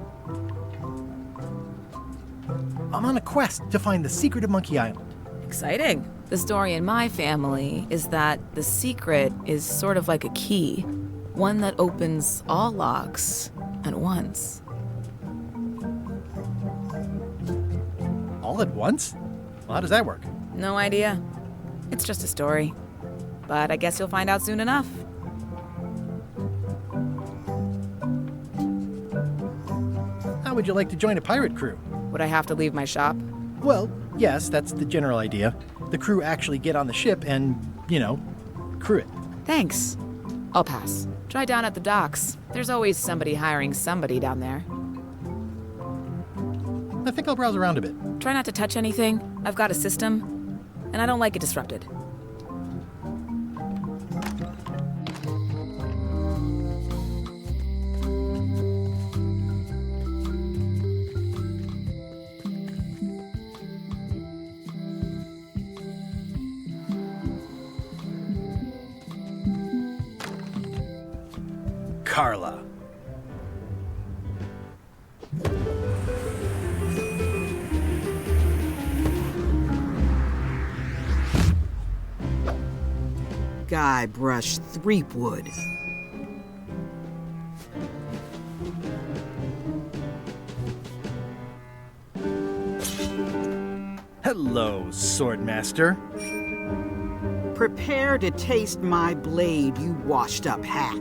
I'm on a quest to find the secret of Monkey Island. Exciting. The story in my family is that the secret is sort of like a key. One that opens all locks at once. All at once? Well, how does that work? No idea. It's just a story. But I guess you'll find out soon enough. How would you like to join a pirate crew? Would I have to leave my shop? Well, yes, that's the general idea. The crew actually get on the ship and, crew it. Thanks. I'll pass. Try down at the docks. There's always somebody hiring somebody down there. I think I'll browse around a bit. Try not to touch anything. I've got a system, and I don't like it disrupted. Carla. Guybrush Threepwood. Hello, Swordmaster. Prepare to taste my blade, you washed-up hack.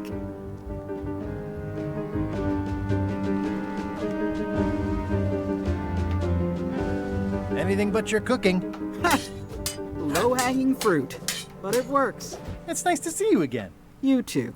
Anything but your cooking. Low-hanging fruit, but it works. It's nice to see you again. You too.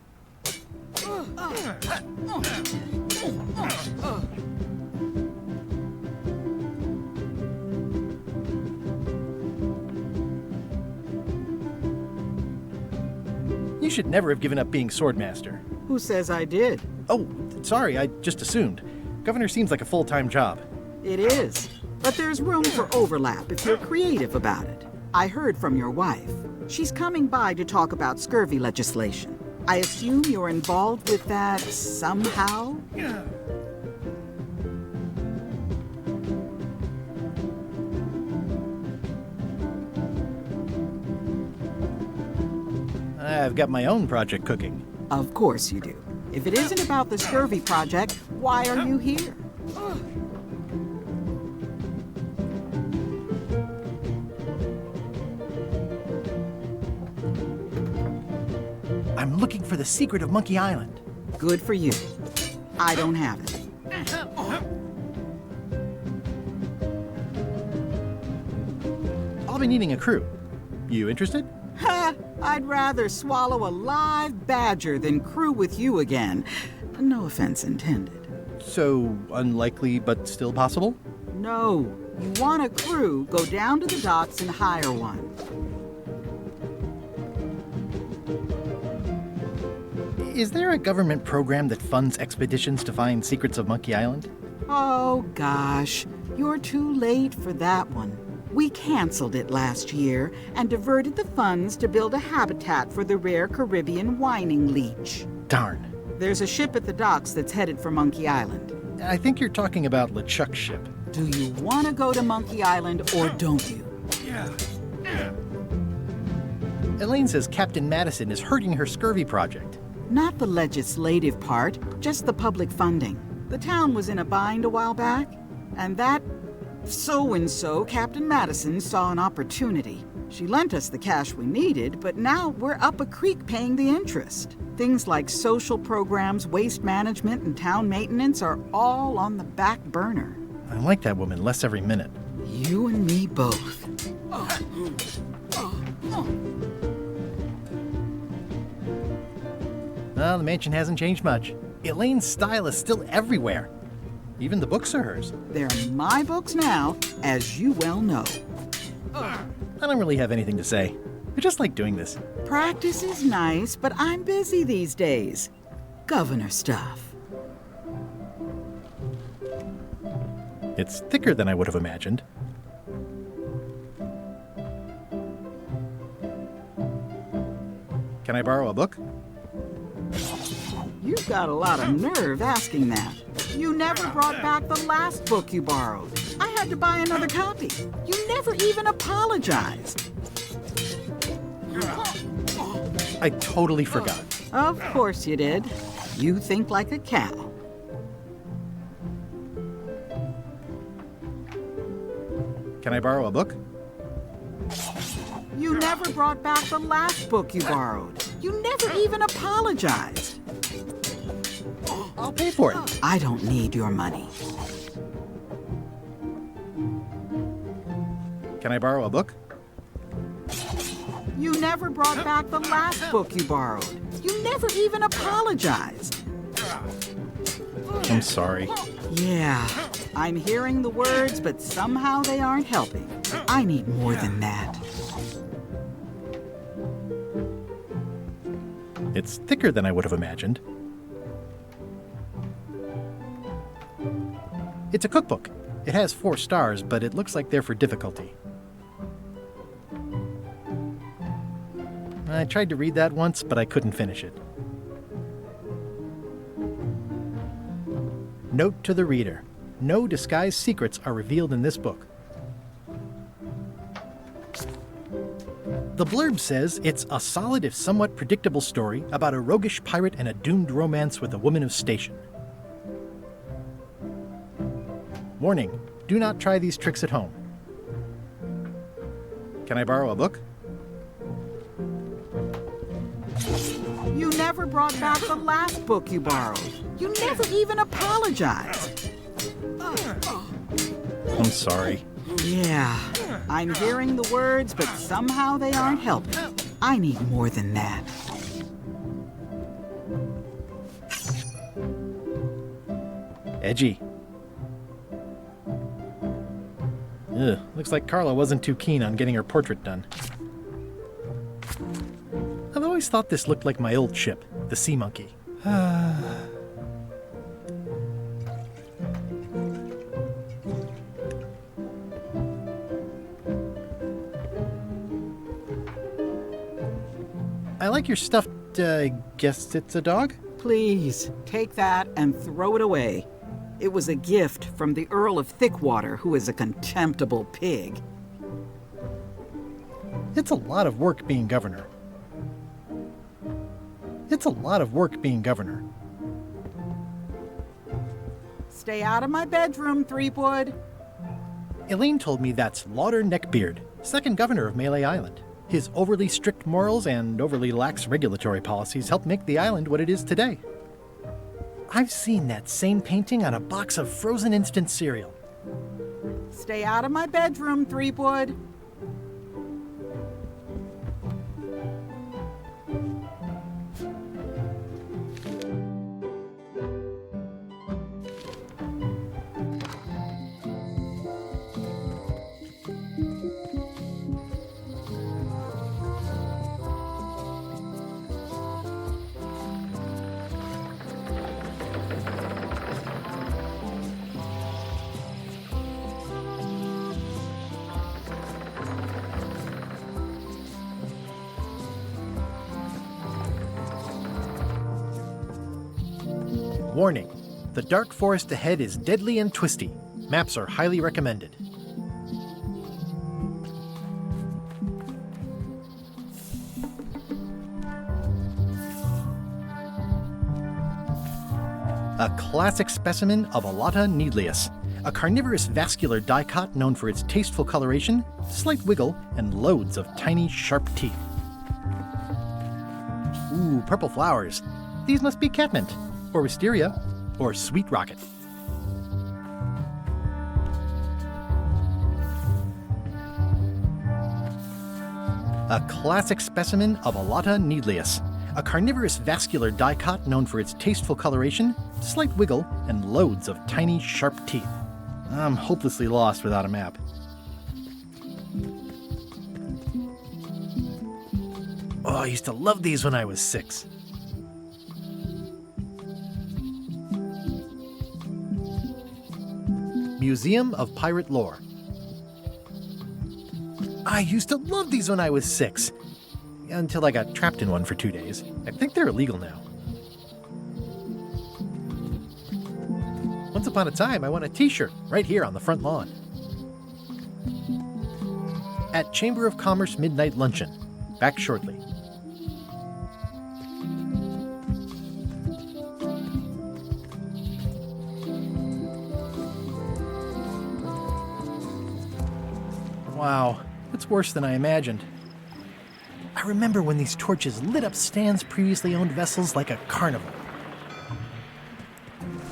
You should never have given up being Swordmaster. Who says I did? Oh, sorry, I just assumed. Governor seems like a full-time job. It is, but there's room for overlap if you're creative about it. I heard from your wife. She's coming by to talk about scurvy legislation. I assume you're involved with that somehow? I've got my own project cooking. Of course you do. If it isn't about the scurvy project, why are you here? I'm looking for the secret of Monkey Island. Good for you. I don't have it. I'll be needing a crew. You interested? Ha! I'd rather swallow a live badger than crew with you again. No offense intended. So, unlikely but still possible? No. You want a crew, go down to the docks and hire one. Is there a government program that funds expeditions to find secrets of Monkey Island? Oh, gosh. You're too late for that one. We canceled it last year and diverted the funds to build a habitat for the rare Caribbean whining leech. Darn. There's a ship at the docks that's headed for Monkey Island. I think you're talking about LeChuck's ship. Do you want to go to Monkey Island or don't you? Yeah. Elaine says Captain Madison is hurting her scurvy project. Not the legislative part, just the public funding. The town was in a bind a while back, and that so-and-so, Captain Madison, saw an opportunity. She lent us the cash we needed, but now we're up a creek paying the interest. Things like social programs, waste management, and town maintenance are all on the back burner. I like that woman less every minute. You and me both. Well, the mansion hasn't changed much. Elaine's style is still everywhere. Even the books are hers. They're my books now, as you well know. I don't really have anything to say. I just like doing this. Practice is nice, but I'm busy these days. Governor stuff. It's thicker than I would have imagined. Can I borrow a book? You've got a lot of nerve asking that. You never brought back the last book you borrowed. I had to buy another copy. You never even apologized. I totally forgot. Of course you did. You think like a cow. Can I borrow a book? You never brought back the last book you borrowed. You never even apologized. I'll pay for it. I don't need your money. Can I borrow a book? You never brought back the last book you borrowed. You never even apologized. I'm sorry. Yeah, I'm hearing the words, but somehow they aren't helping. I need more than that. It's thicker than I would have imagined. It's a cookbook. It has 4 stars, but it looks like they're for difficulty. I tried to read that once, but I couldn't finish it. Note to the reader. No disguised secrets are revealed in this book. The blurb says it's a solid if somewhat predictable story about a roguish pirate and a doomed romance with a woman of station. Warning, do not try these tricks at home. Can I borrow a book? You never brought back the last book you borrowed. You never even apologized. I'm sorry. Yeah, I'm hearing the words, but somehow they aren't helping. I need more than that. Edgy. Ugh, looks like Carla wasn't too keen on getting her portrait done. I've always thought this looked like my old ship, the Sea Monkey. I like your stuffed, guess it's a dog? Please, take that and throw it away. It was a gift from the Earl of Thickwater, who is a contemptible pig. It's a lot of work being governor. It's a lot of work being governor. Stay out of my bedroom, Threepwood. Elaine told me that's Lauder Neckbeard, second governor of Melee Island. His overly strict morals and overly lax regulatory policies helped make the island what it is today. I've seen that same painting on a box of frozen instant cereal. Stay out of my bedroom, Threepwood. Warning, the dark forest ahead is deadly and twisty. Maps are highly recommended. A classic specimen of Alata needleus, a carnivorous vascular dicot known for its tasteful coloration, slight wiggle, and loads of tiny, sharp teeth. Ooh, purple flowers. These must be catmint, or wisteria, or sweet rocket. A classic specimen of Alata needleus, a carnivorous vascular dicot known for its tasteful coloration, slight wiggle, and loads of tiny, sharp teeth. I'm hopelessly lost without a map. Oh, I used to love these when I was 6. Museum of Pirate Lore. I used to love these when I was 6. Until I got trapped in one for 2 days. I think they're illegal now. Once upon a time, I won a t-shirt right here on the front lawn. At Chamber of Commerce Midnight Luncheon. Back shortly. Wow, it's worse than I imagined. I remember when these torches lit up Stan's previously owned vessels like a carnival.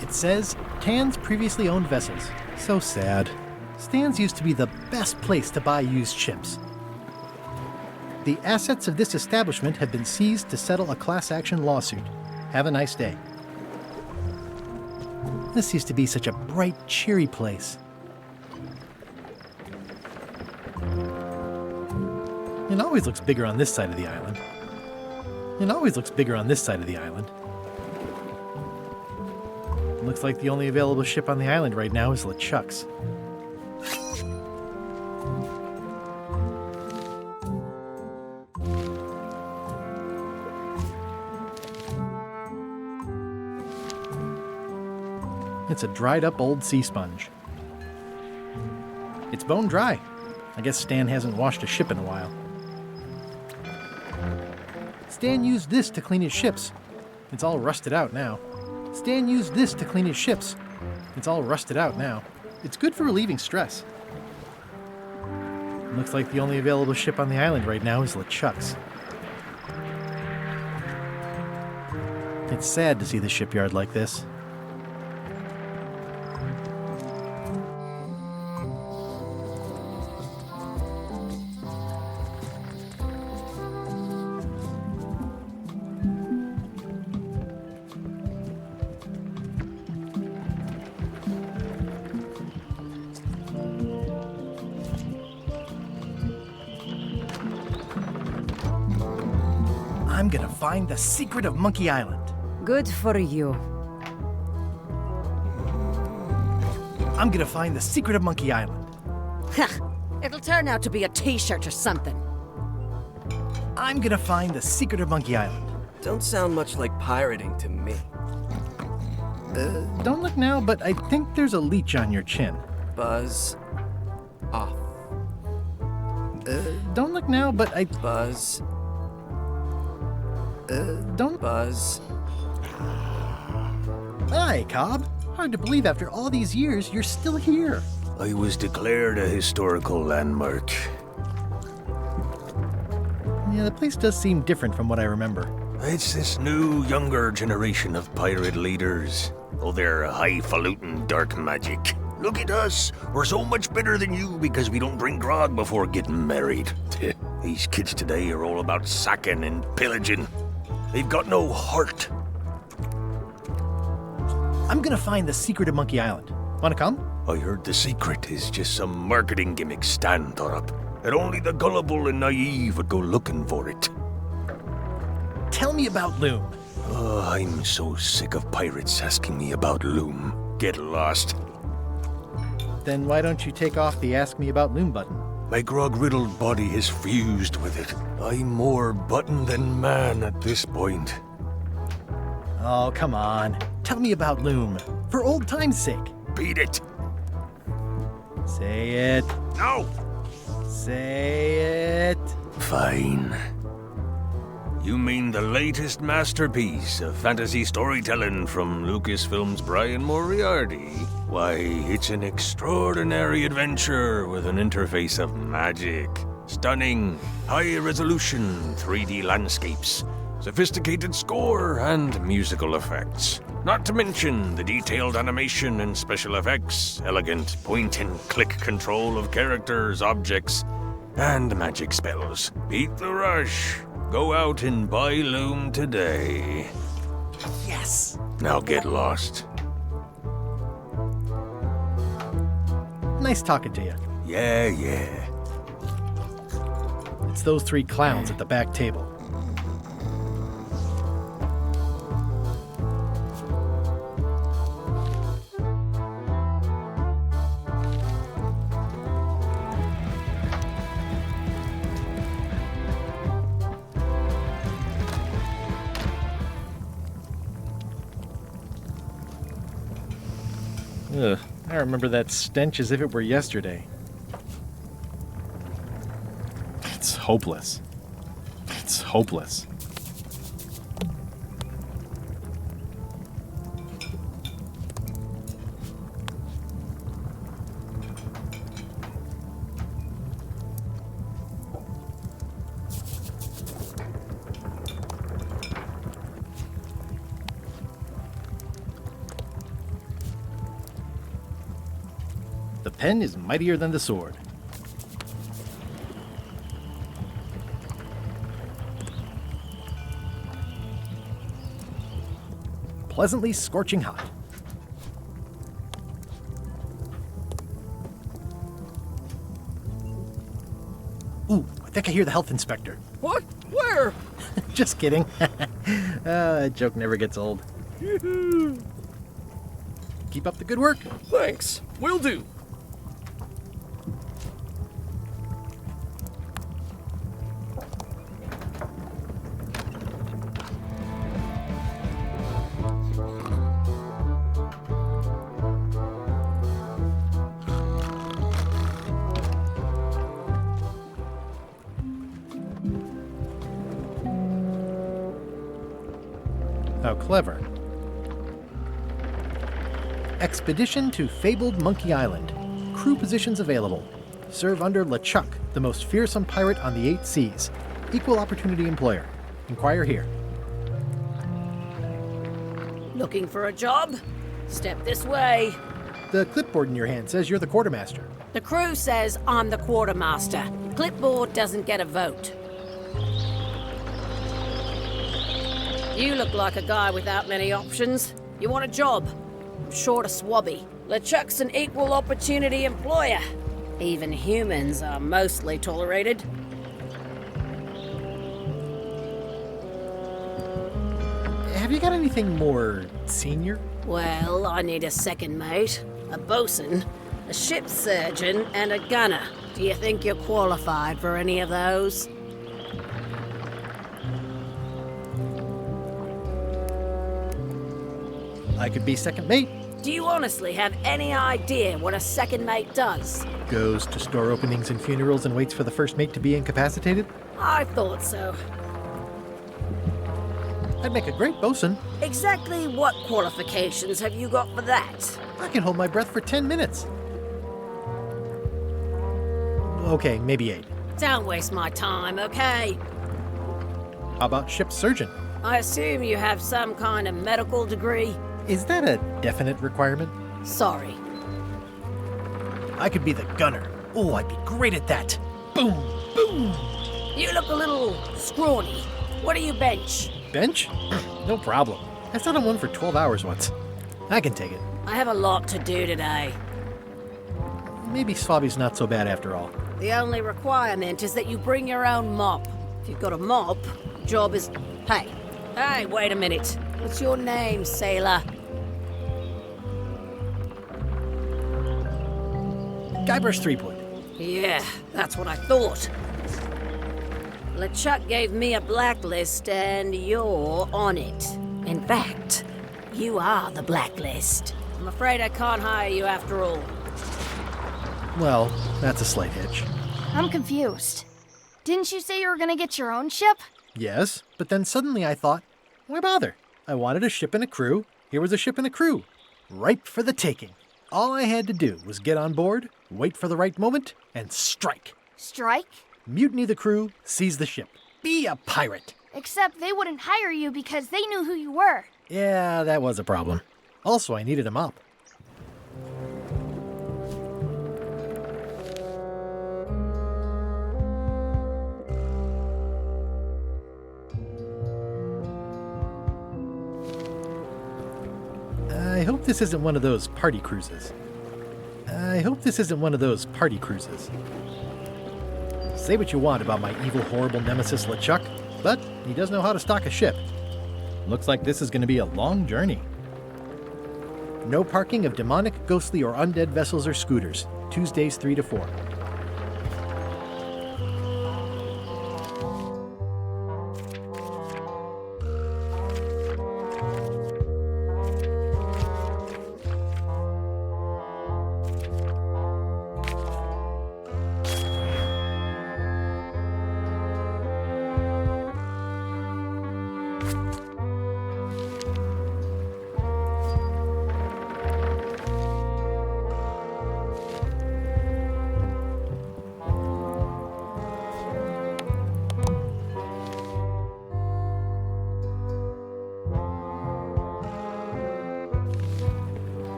It says, Tan's previously owned vessels. So sad. Stan's used to be the best place to buy used ships. The assets of this establishment have been seized to settle a class action lawsuit. Have a nice day. This used to be such a bright, cheery place. It always looks bigger on this side of the island. It always looks bigger on this side of the island. Looks like the only available ship on the island right now is LeChuck's. It's a dried up old sea sponge. It's bone dry. I guess Stan hasn't washed a ship in a while. Stan used this to clean his ships. It's all rusted out now. Stan used this to clean his ships. It's all rusted out now. It's good for relieving stress. Looks like the only available ship on the island right now is LeChuck's. It's sad to see the shipyard like this. I'm gonna find the secret of Monkey Island. Good for you. I'm gonna find the secret of Monkey Island. It'll turn out to be a t-shirt or something. I'm gonna find the secret of Monkey Island. Don't sound much like pirating to me. Don't look now, but I think there's a leech on your chin. Buzz off. Don't look now, but I... Buzz Don't buzz. Hi, Cobb. Hard to believe after all these years you're still here. I was declared a historical landmark. Yeah, the place does seem different from what I remember. It's this new, younger generation of pirate leaders. Oh, they're highfalutin dark magic. Look at us. We're so much better than you because we don't drink grog before getting married. These kids today are all about sacking and pillaging. They've got no heart. I'm gonna find the secret of Monkey Island. Wanna come? I heard the secret is just some marketing gimmick Stan thought up. That only the gullible and naive would go looking for it. Tell me about Loom. Oh, I'm so sick of pirates asking me about Loom. Get lost. Then why don't you take off the Ask Me About Loom button? My grog-riddled body has fused with it. I'm more button than man at this point. Oh, come on. Tell me about Loom. For old time's sake. Beat it. Say it. No. Say it. Fine. You mean the latest masterpiece of fantasy storytelling from Lucasfilm's Brian Moriarty? Why, it's an extraordinary adventure with an interface of magic. Stunning, high-resolution 3D landscapes, sophisticated score, and musical effects. Not to mention the detailed animation and special effects, elegant point-and-click control of characters, objects, and magic spells. Beat the rush. Go out and buy Loom today. Yes! Now get lost. Nice talking to you. Yeah. It's those three clowns at the back table. Ugh, I remember that stench as if it were yesterday. It's hopeless. It's hopeless. The pen is mightier than the sword. Pleasantly scorching hot. Ooh, I think I hear the health inspector. What? Where? Just kidding. That joke never gets old. Keep up the good work. Thanks. Will do. How clever. Expedition to fabled Monkey Island. Crew positions available. Serve under LeChuck, the most fearsome pirate on the 8 seas. Equal opportunity employer. Inquire here. Looking for a job? Step this way. The clipboard in your hand says you're the quartermaster. The crew says I'm the quartermaster. Clipboard doesn't get a vote. You look like a guy without many options. You want a job? I'm short a swabby. LeChuck's an equal opportunity employer. Even humans are mostly tolerated. Have you got anything more senior? Well, I need a second mate, a bosun, a ship surgeon, and a gunner. Do you think you're qualified for any of those? I could be second mate. Do you honestly have any idea what a second mate does? Goes to store openings and funerals and waits for the first mate to be incapacitated? I thought so. I'd make a great bosun. Exactly what qualifications have you got for that? I can hold my breath for 10 minutes. Okay, maybe 8. Don't waste my time, okay? How about ship surgeon? I assume you have some kind of medical degree? Is that a definite requirement? Sorry. I could be the gunner. Oh, I'd be great at that. Boom, boom. You look a little scrawny. What do you bench? Bench? No problem. I sat on one for 12 hours once. I can take it. I have a lot to do today. Maybe Swabby's not so bad after all. The only requirement is that you bring your own mop. If you've got a mop, job is... Hey, wait a minute. What's your name, sailor? Guybrush Threepwood. Yeah, that's what I thought. LeChuck gave me a blacklist, and you're on it. In fact, you are the blacklist. I'm afraid I can't hire you after all. Well, that's a slight hitch. I'm confused. Didn't you say you were gonna get your own ship? Yes, but then suddenly I thought, why bother? I wanted a ship and a crew. Here was a ship and a crew. Ripe for the taking. All I had to do was get on board, wait for the right moment, and strike. Strike? Mutiny the crew, seize the ship. Be a pirate. Except they wouldn't hire you because they knew who you were. Yeah, that was a problem. Also, I needed a mop. I hope this isn't one of those party cruises. Say what you want about my evil, horrible nemesis LeChuck, but he does know how to stock a ship. Looks like this is going to be a long journey. No parking of demonic, ghostly, or undead vessels or scooters. Tuesdays 3 to 4.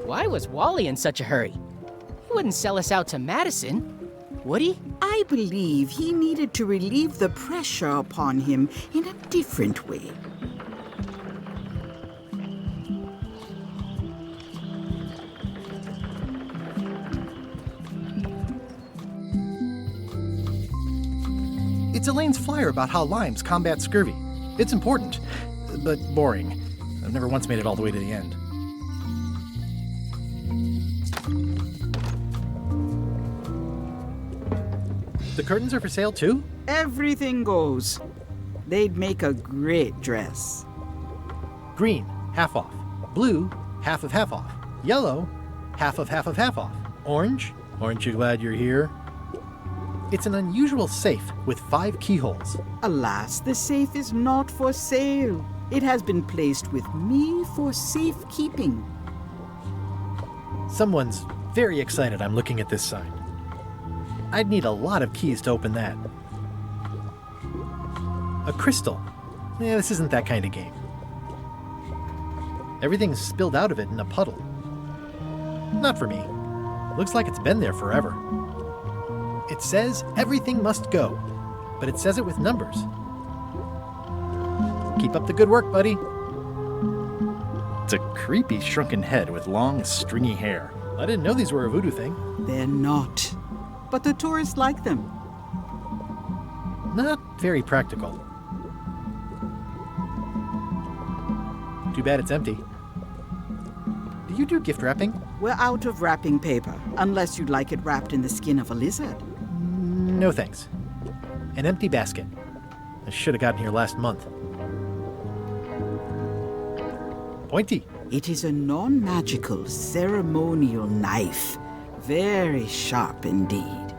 Why was Wally in such a hurry? He wouldn't sell us out to Madison, would he? I believe he needed to relieve the pressure upon him in a different way. It's Elaine's flyer about how limes combat scurvy. It's important, but boring. I've never once made it all the way to the end. The curtains are for sale too? Everything goes. They'd make a great dress. Green, half off. Blue, half off. Yellow, half off. Orange, aren't you glad you're here? It's an unusual safe with 5 keyholes. Alas, the safe is not for sale. It has been placed with me for safekeeping. Someone's very excited I'm looking at this sign. I'd need a lot of keys to open that. A crystal. Yeah, this isn't that kind of game. Everything's spilled out of it in a puddle. Not for me. Looks like it's been there forever. It says everything must go, but it says it with numbers. Keep up the good work, buddy. It's a creepy shrunken head with long, stringy hair. I didn't know these were a voodoo thing. They're not. But the tourists like them. Not very practical. Too bad it's empty. Do you do gift wrapping? We're out of wrapping paper, unless you'd like it wrapped in the skin of a lizard. No thanks. An empty basket. I should have gotten here last month. Pointy. It is a non-magical ceremonial knife. Very sharp indeed.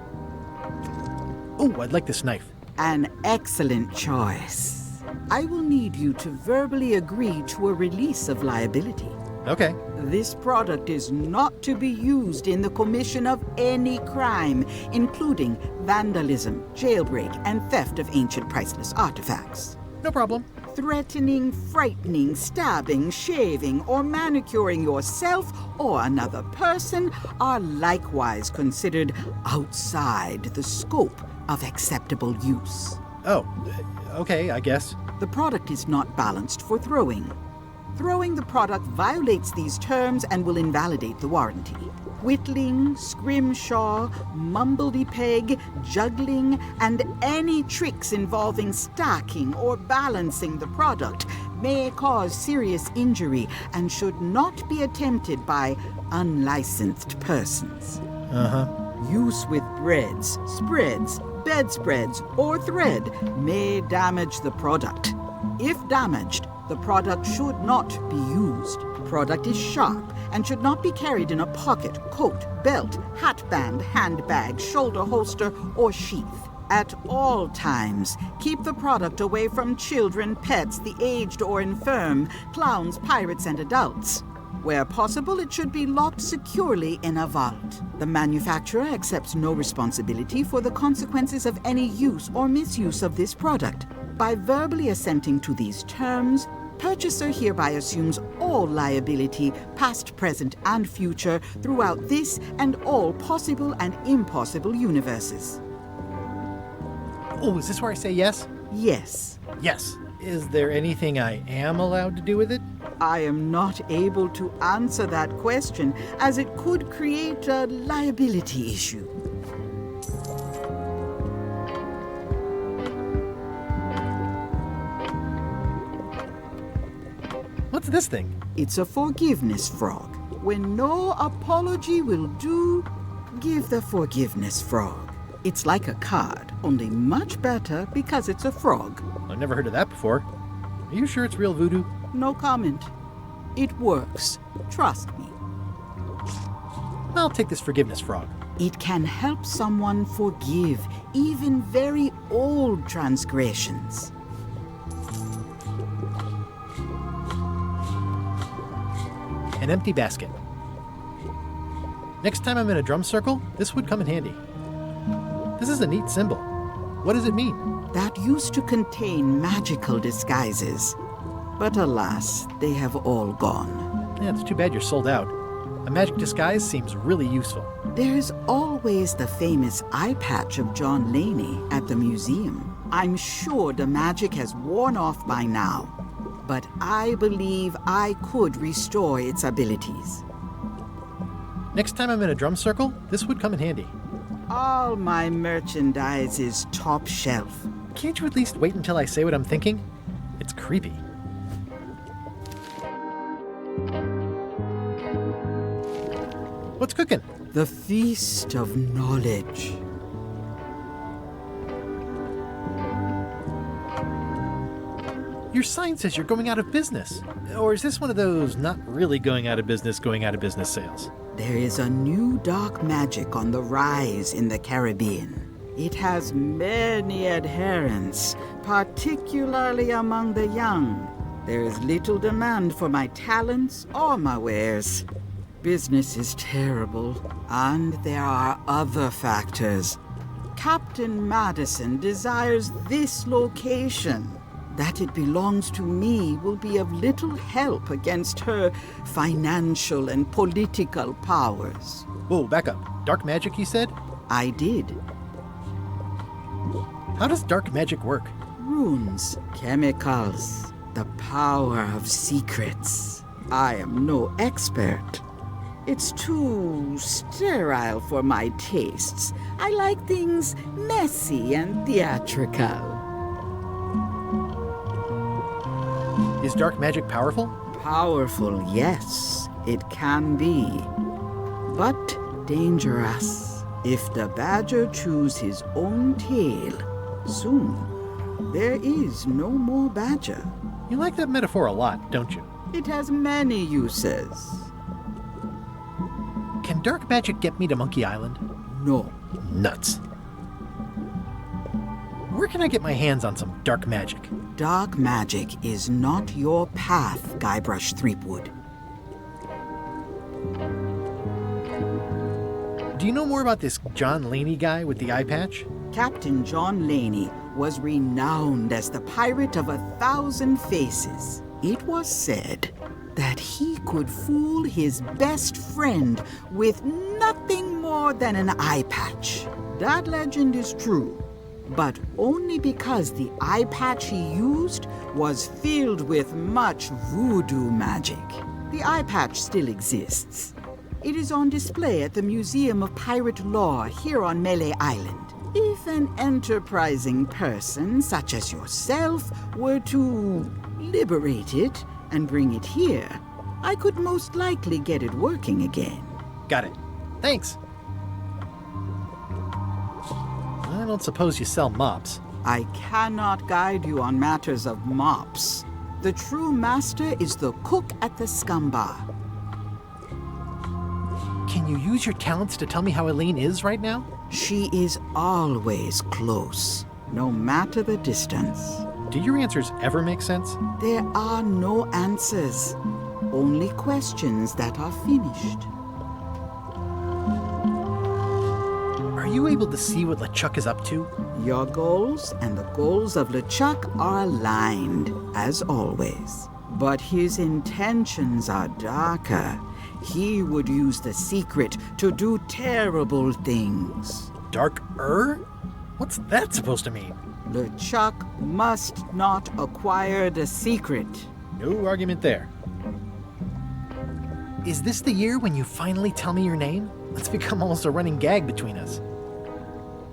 Oh, I'd like this knife. An excellent choice. I will need you to verbally agree to a release of liability. Okay. This product is not to be used in the commission of any crime, including vandalism, jailbreak, and theft of ancient priceless artifacts. No problem. Threatening, frightening, stabbing, shaving, or manicuring yourself or another person are likewise considered outside the scope of acceptable use. Oh, okay, I guess. The product is not balanced for throwing. Throwing the product violates these terms and will invalidate the warranty. Whittling, scrimshaw, mumbledy-peg, juggling, and any tricks involving stacking or balancing the product may cause serious injury and should not be attempted by unlicensed persons. Use with breads, spreads, bedspreads, or thread may damage the product. If damaged, the product should not be used. Product is sharp and should not be carried in a pocket, coat, belt, hatband, handbag, shoulder holster, or sheath. At all times, keep the product away from children, pets, the aged or infirm, clowns, pirates, and adults. Where possible, it should be locked securely in a vault. The manufacturer accepts no responsibility for the consequences of any use or misuse of this product. By verbally assenting to these terms, purchaser hereby assumes all liability, past, present, and future, throughout this and all possible and impossible universes. Oh, is this where I say yes? Yes. Yes. Is there anything I am allowed to do with it? I am not able to answer that question, as it could create a liability issue. What's this thing? It's a forgiveness frog. When no apology will do, give the forgiveness frog. It's like a card, only much better because it's a frog. I've never heard of that before. Are you sure it's real voodoo? No comment. It works. Trust me. I'll take this forgiveness frog. It can help someone forgive even very old transgressions. An empty basket. Next time I'm in a drum circle, this would come in handy. This is a neat symbol. What does it mean? That used to contain magical disguises. But alas, they have all gone. Yeah, it's too bad you're sold out. A magic disguise seems really useful. There's always the famous eye patch of John Laney at the museum. I'm sure the magic has worn off by now, but I believe I could restore its abilities. Next time I'm in a drum circle, this would come in handy. All my merchandise is top shelf. Can't you at least wait until I say what I'm thinking? It's creepy. What's cooking? The feast of knowledge. Your sign says you're going out of business. Or is this one of those not really going out of business sales? There is a new dark magic on the rise in the Caribbean. It has many adherents, particularly among the young. There is little demand for my talents or my wares. Business is terrible, and there are other factors. Captain Madison desires this location. That it belongs to me will be of little help against her financial and political powers. Whoa, back up. Dark magic, you said? I did. How does dark magic work? Runes, chemicals, the power of secrets. I am no expert. It's too sterile for my tastes. I like things messy and theatrical. Is dark magic powerful? Powerful, yes, it can be. But dangerous. If the badger chews his own tail, soon there is no more badger. You like that metaphor a lot, don't you? It has many uses. Can dark magic get me to Monkey Island? No. Nuts. Where can I get my hands on some dark magic? Dark magic is not your path, Guybrush Threepwood. Do you know more about this John Laney guy with the eye patch? Captain John Laney was renowned as the pirate of 1,000 faces. It was said that he could fool his best friend with nothing more than an eye patch. That legend is true, but only because the eye patch he used was filled with much voodoo magic. The eye patch still exists. It is on display at the Museum of Pirate Lore here on Melee Island. If an enterprising person such as yourself were to liberate it and bring it here, I could most likely get it working again. Got it. Thanks. I don't suppose you sell mops. I cannot guide you on matters of mops. The true master is the cook at the Scum Bar. Can you use your talents to tell me how Eileen is right now? She is always close, no matter the distance. Do your answers ever make sense? There are no answers, only questions that are finished. Are you able to see what LeChuck is up to? Your goals and the goals of LeChuck are aligned, as always. But his intentions are darker. He would use the secret to do terrible things. Dark-er? What's that supposed to mean? LeChuck must not acquire the secret. No argument there. Is this the year when you finally tell me your name? It's become almost a running gag between us.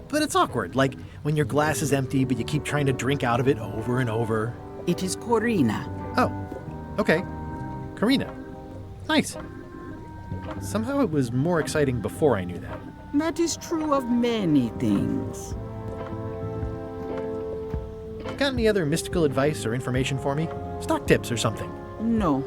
But it's awkward, like when your glass is empty but you keep trying to drink out of it over and over. It is Corina. Oh, okay. Karina. Nice. Somehow it was more exciting before I knew that. That is true of many things. Got any other mystical advice or information for me? Stock tips or something? No.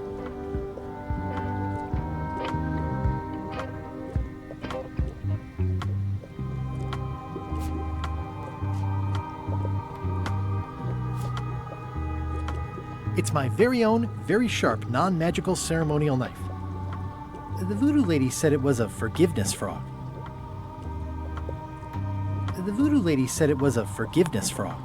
It's my very own, very sharp, non-magical ceremonial knife. The voodoo lady said it was a forgiveness frog. The voodoo lady said it was a forgiveness frog.